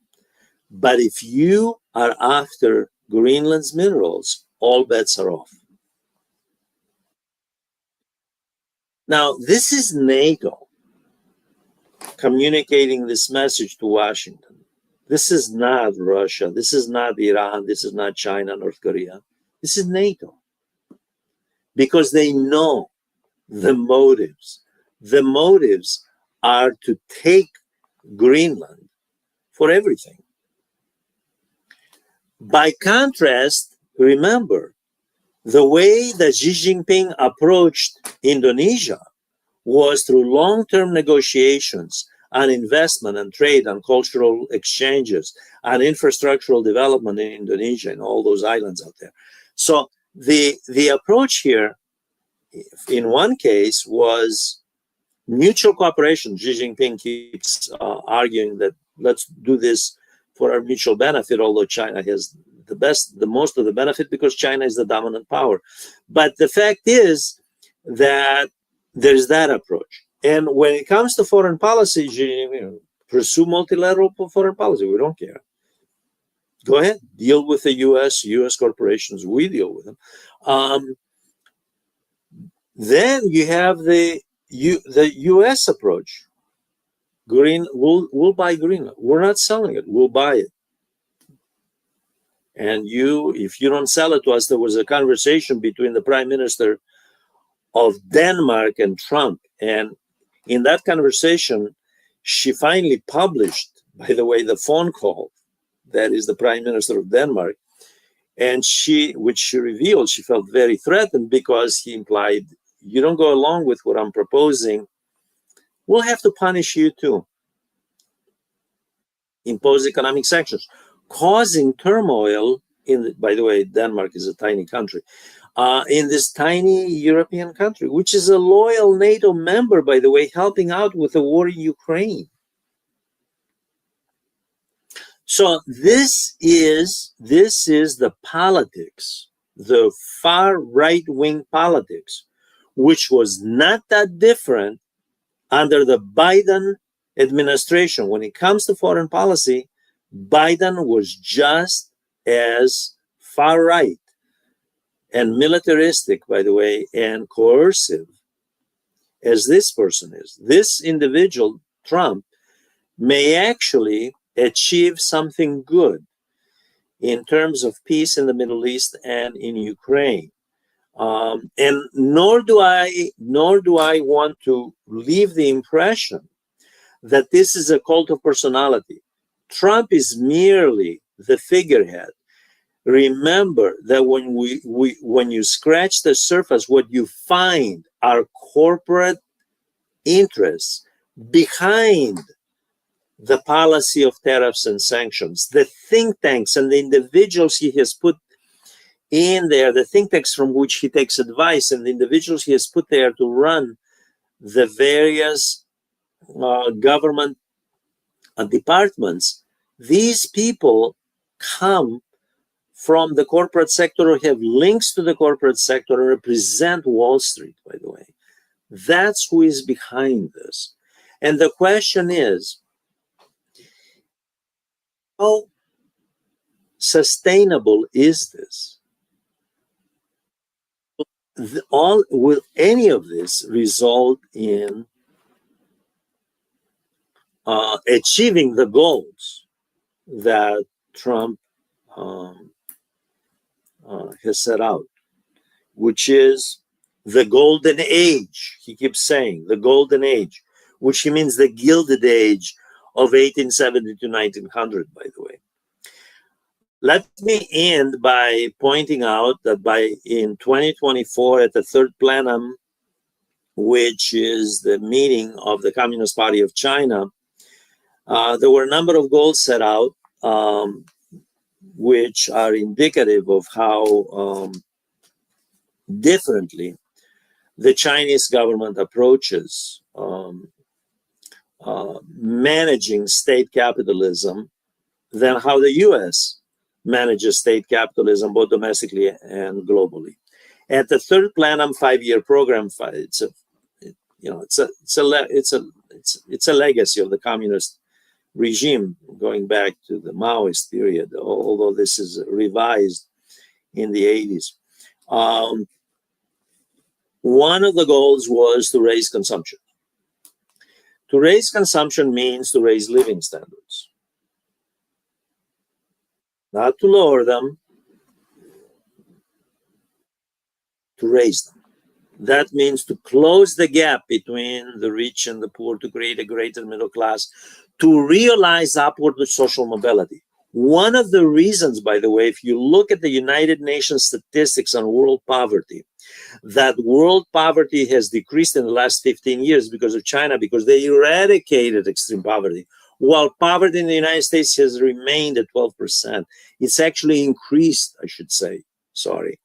But if you are after Greenland's minerals, all bets are off. Now, this is NATO communicating this message to Washington. This is not Russia. This is not Iran. This is not China, North Korea. This is NATO. Because they know the motives. The motives are to take Greenland for everything. By contrast, remember, the way that Xi Jinping approached Indonesia was through long-term negotiations on investment and trade and cultural exchanges and infrastructural development in Indonesia and all those islands out there. So the approach here, in one case, was mutual cooperation. Xi Jinping keeps arguing that let's do this for our mutual benefit, although China has the most of the benefit because China is the dominant power. But the fact is that there's that approach. And when it comes to foreign policy, pursue multilateral foreign policy. We don't care. Go ahead, deal with the US corporations. We deal with them. Then you have the US approach. We'll buy Greenland. We're not selling it. We'll buy it. And if you don't sell it to us, there was a conversation between the Prime Minister of Denmark and Trump. And in that conversation, she finally published, by the way, the phone call that is the Prime Minister of Denmark. And which she revealed, she felt very threatened because he implied, you don't go along with what I'm proposing, we'll have to punish you too. Impose economic sanctions, causing turmoil by the way, Denmark is a tiny country, in this tiny European country, which is a loyal NATO member, by the way, helping out with the war in Ukraine. So this is the politics, the far right-wing politics, which was not that different under the Biden administration. When it comes to foreign policy, Biden was just as far right and militaristic, by the way, and coercive as this person is. This individual, Trump, may actually achieve something good in terms of peace in the Middle East and in Ukraine. And nor do I want to leave the impression that this is a cult of personality. Trump is merely the figurehead. Remember that when you scratch the surface, what you find are corporate interests behind the policy of tariffs and sanctions. The think tanks and the individuals he has put in there, the think tanks from which he takes advice, and the individuals he has put there to run the various government departments, these people come from the corporate sector or have links to the corporate sector and represent Wall Street, by the way. That's who is behind this. And the question is, how sustainable is this? Will any of this result in achieving the goals that Trump has set out, which is the golden age? He keeps saying the golden age, which he means the gilded age of 1870 to 1900, by the way. Let me end by pointing out that in 2024 at the third plenum, which is the meeting of the Communist Party of China, there were a number of goals set out, which are indicative of how differently the Chinese government approaches managing state capitalism than how the U.S. manages state capitalism, both domestically and globally. At the third plenum 5-year program, it's a legacy of the communist regime going back to the Maoist period, although this is revised in the 80s. One of the goals was to raise consumption. To raise consumption means to raise living standards, not to lower them, to raise them. That means to close the gap between the rich and the poor, to create a greater middle class, to realize upward social mobility. One of the reasons, by the way, if you look at the United Nations statistics on world poverty, that world poverty has decreased in the last 15 years because of China, because they eradicated extreme poverty, while poverty in the United States has remained at 12%. It's actually increased, I should say, sorry.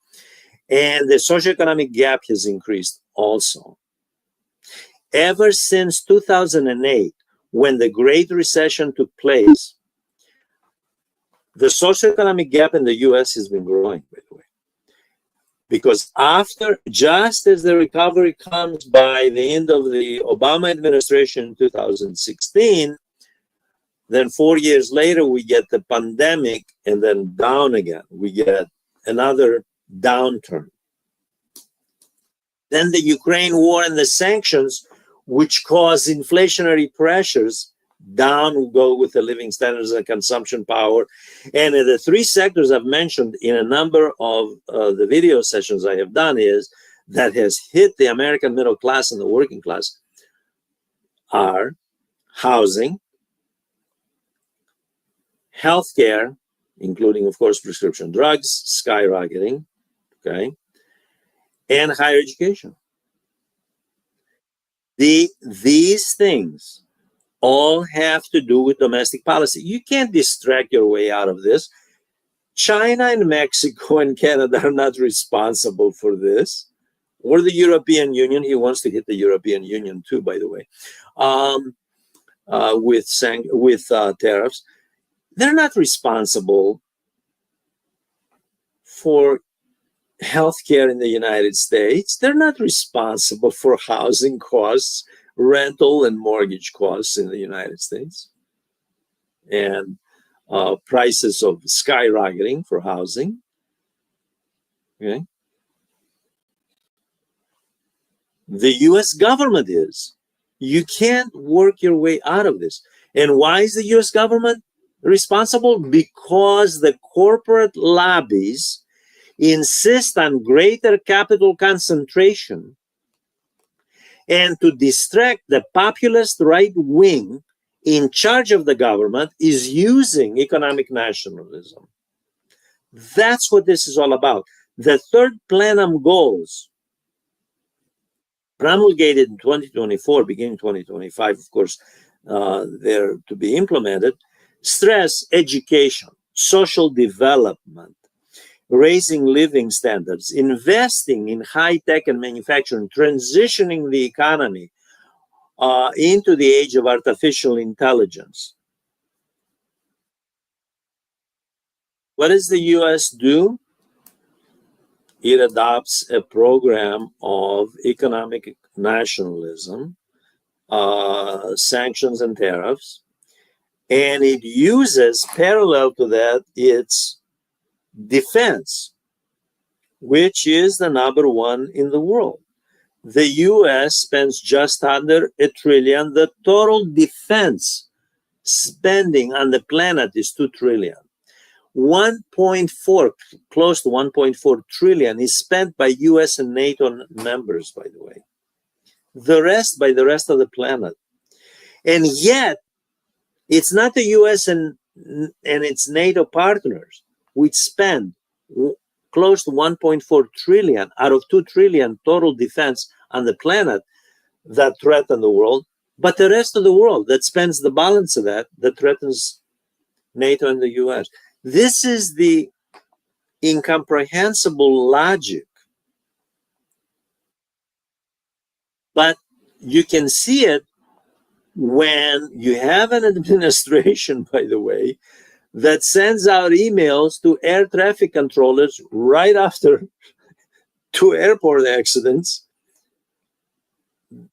And the socioeconomic gap has increased also. Ever since 2008, when the Great Recession took place, the socioeconomic gap in the US has been growing, by the way. Because just as the recovery comes by the end of the Obama administration in 2016, then 4 years later, we get the pandemic, and then down again. We get another downturn. Then the Ukraine war and the sanctions, which cause inflationary pressures, down go with the living standards and consumption power. And in the three sectors I've mentioned in a number of the video sessions I have done that has hit the American middle class and the working class are housing, healthcare, including, of course, prescription drugs, skyrocketing, okay, and higher education. These things all have to do with domestic policy. You can't distract your way out of this. China and Mexico and Canada are not responsible for this, or the European Union. He wants to hit the European Union too, by the way, with tariffs. They're not responsible for healthcare in the United States. They're not responsible for housing costs, rental and mortgage costs in the United States, and prices of skyrocketing for housing. Okay. The US government is. You can't work your way out of this. And why is the US government responsible? Because the corporate lobbies insist on greater capital concentration, and to distract the populist right wing in charge of the government is using economic nationalism. That's what this is all about. The third plenum goals, promulgated in 2024, beginning 2025, of course, they're to be implemented, stress education, social development, raising living standards, investing in high tech and manufacturing, transitioning the economy into the age of artificial intelligence. What does the US do? It adopts a program of economic nationalism, sanctions and tariffs, and it uses parallel to that its defense, which is the number one in the world. The US spends just under $1 trillion. The total defense spending on the planet is $2 trillion. 1.4, close to 1.4 trillion is spent by US and NATO members, by the way. The rest by the rest of the planet. And yet, it's not the US and its NATO partners which spend close to 1.4 trillion out of 2 trillion total defense on the planet that threaten the world, but the rest of the world that spends the balance of that threatens NATO and the US. This is the incomprehensible logic. But you can see it when you have an administration, by the way, that sends out emails to air traffic controllers right after 2 airport accidents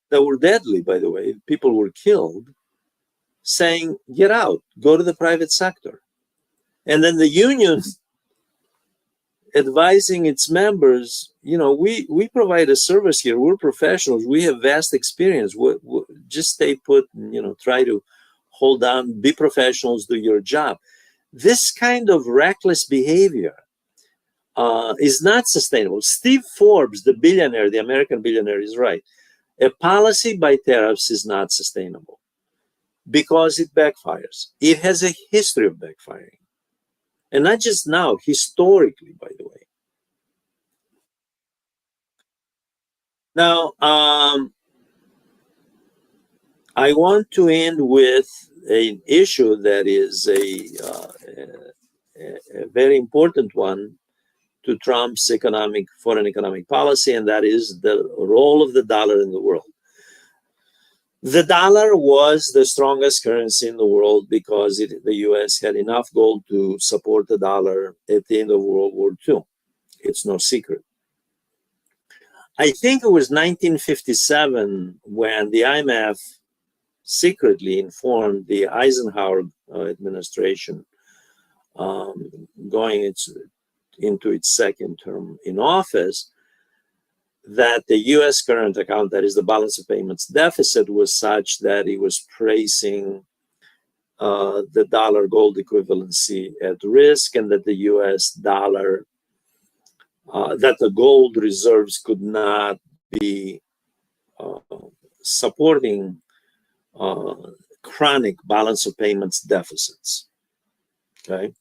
that were deadly, by the way. People were killed, saying, get out, go to the private sector. And then the union advising its members, we provide a service here. We're professionals. We have vast experience. Just stay put and, try to hold on, be professionals, do your job. This kind of reckless behavior is not sustainable. Steve Forbes, the billionaire, the American billionaire, is right. A policy by tariffs is not sustainable because it backfires. It has a history of backfiring. And not just now, historically, by the way. Now, I want to end with an issue that is a very important one to Trump's foreign economic policy, and that is the role of the dollar in the world. The dollar was the strongest currency in the world because the US had enough gold to support the dollar at the end of World War II. It's no secret. I think it was 1957 when the IMF secretly informed the Eisenhower administration going into its second term in office, that the US current account, that is the balance of payments deficit, was such that it was placing the dollar gold equivalency at risk, and that the US dollar, that the gold reserves could not be supporting chronic balance of payments deficits. Okay.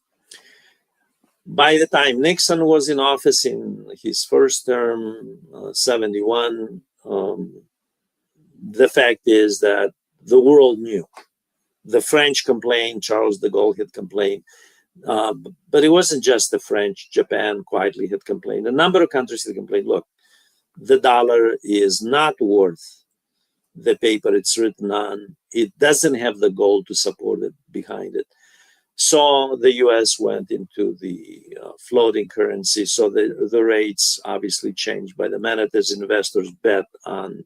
By the time Nixon was in office in his first term, 71, the fact is that the world knew. The French complained, Charles de Gaulle had complained, but it wasn't just the French. Japan quietly had complained. A number of countries had complained, look, the dollar is not worth the paper it's written on. It doesn't have the gold to support it behind it. So the US went into the floating currency. So the rates obviously changed by the minute as investors bet on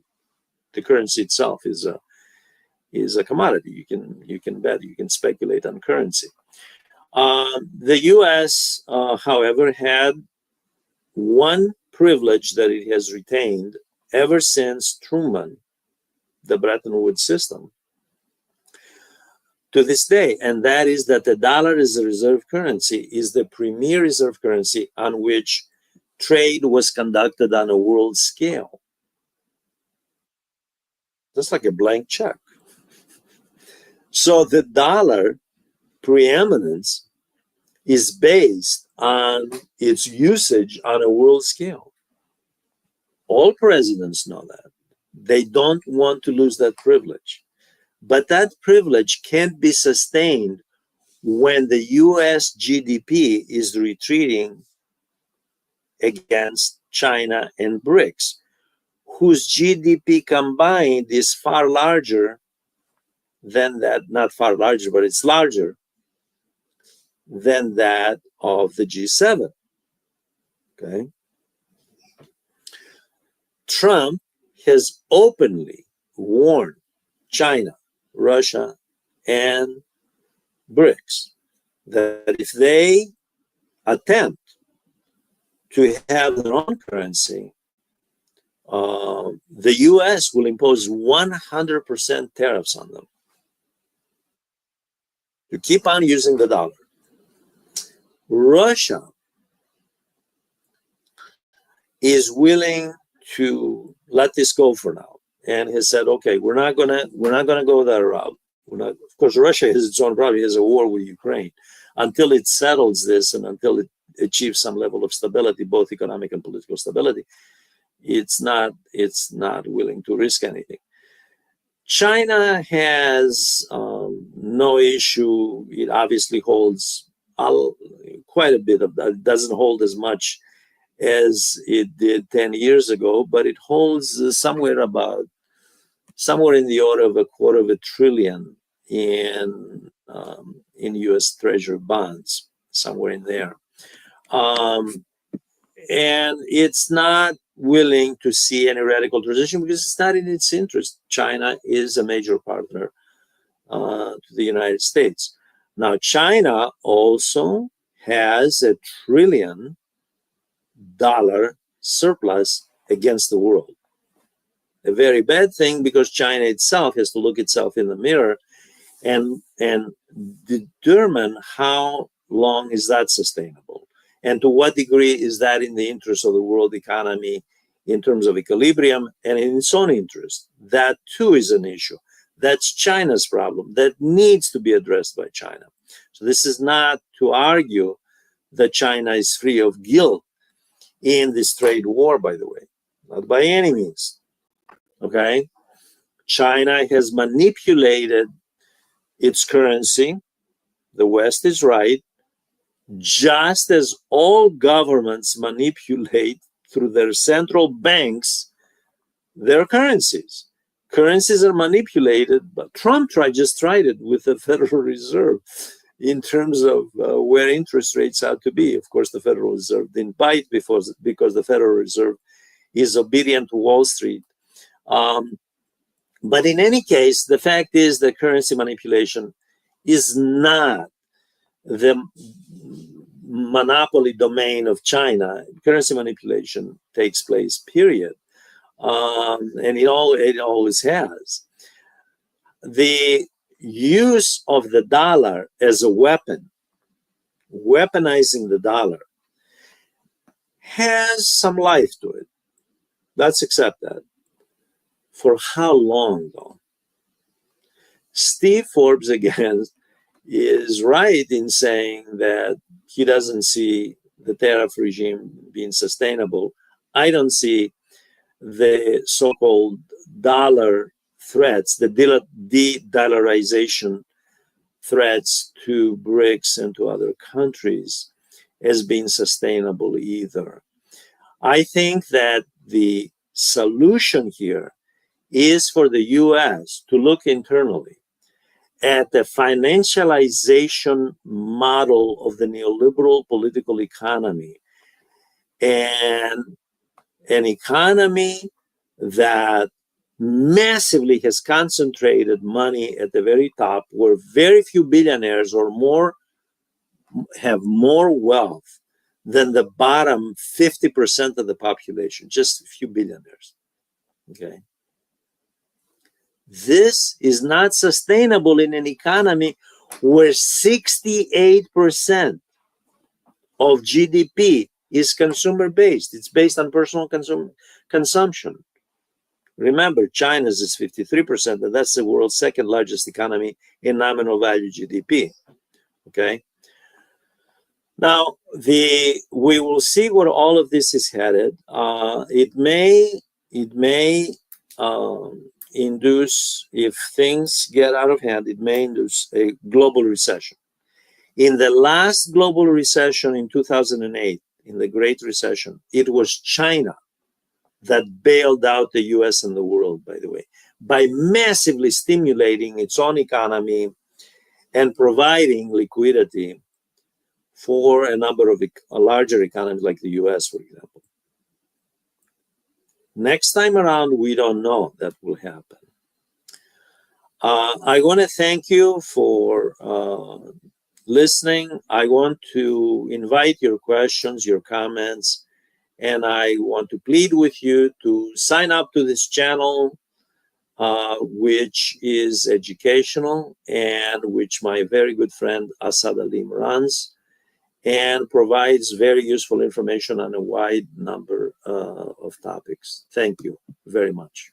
the currency itself is a commodity. You can bet, you can speculate on currency. The US, however, had one privilege that it has retained ever since Truman, the Bretton Woods system, to this day, and that is that the dollar is a reserve currency, is the premier reserve currency on which trade was conducted on a world scale. Just like a blank check. So the dollar preeminence is based on its usage on a world scale. All presidents know that. They don't want to lose that privilege. But that privilege can't be sustained when the US GDP is retreating against China and BRICS, whose GDP combined is far larger than that, not far larger, but it's larger than that of the G7. Okay. Trump has openly warned China, Russia, and BRICS that if they attempt to have their own currency, the US will impose 100% tariffs on them to keep on using the dollar. Russia is willing to let this go for now and has said, okay, we're not gonna go that route. We're not, of course, Russia has its own problem. It has a war with Ukraine. Until it settles this and until it achieves some level of stability, both economic and political stability, it's not willing to risk anything. China has no issue. It obviously holds quite a bit of that. It doesn't hold as much as it did 10 years ago, but it holds somewhere in the order of $250 billion in U.S. Treasury bonds, somewhere in there. And it's not willing to see any radical transition because it's not in its interest. China is a major partner to the United States. Now, China also has $1 trillion surplus against the world. A very bad thing because China itself has to look itself in the mirror and determine how long is that sustainable and to what degree is that in the interest of the world economy in terms of equilibrium and in its own interest. That too is an issue. That's China's problem that needs to be addressed by China. So this is not to argue that China is free of guilt in this trade war, by the way, not by any means. Okay, China has manipulated its currency. The West is right, just as all governments manipulate through their central banks their currencies. Currencies are manipulated, but Trump just tried it with the Federal Reserve in terms of where interest rates ought to be. Of course, the Federal Reserve didn't bite because the Federal Reserve is obedient to Wall Street. But in any case, the fact is that currency manipulation is not the monopoly domain of China. Currency manipulation takes place, period. And it always has. The use of the dollar as a weapon, weaponizing the dollar, has some life to it. Let's accept that. For how long, though? Steve Forbes, again, is right in saying that he doesn't see the tariff regime being sustainable. I don't see the so-called dollar threats, the de-dollarization threats to BRICS and to other countries as being sustainable either. I think that the solution here is for the US to look internally at the financialization model of the neoliberal political economy and an economy that massively has concentrated money at the very top, where very few billionaires or more have more wealth than the bottom 50% of the population, just a few billionaires. Okay. This is not sustainable in an economy where 68% of GDP is consumer based. It's based on personal consumption. Remember, China's is 53%, and that's the world's second largest economy in nominal value GDP. Okay. Now, we will see where all of this is headed. It may induce, if things get out of hand, it may induce a global recession. In the last global recession in 2008, in the Great Recession, it was China that bailed out the US and the world, by the way, by massively stimulating its own economy and providing liquidity for a number of larger economies like the US, for example. Next time around, we don't know that will happen. I want to thank you for listening. I want to invite your questions, your comments, and I want to plead with you to sign up to this channel, which is educational and which my very good friend Asad Alim runs, and provides very useful information on a wide number of topics. Thank you very much.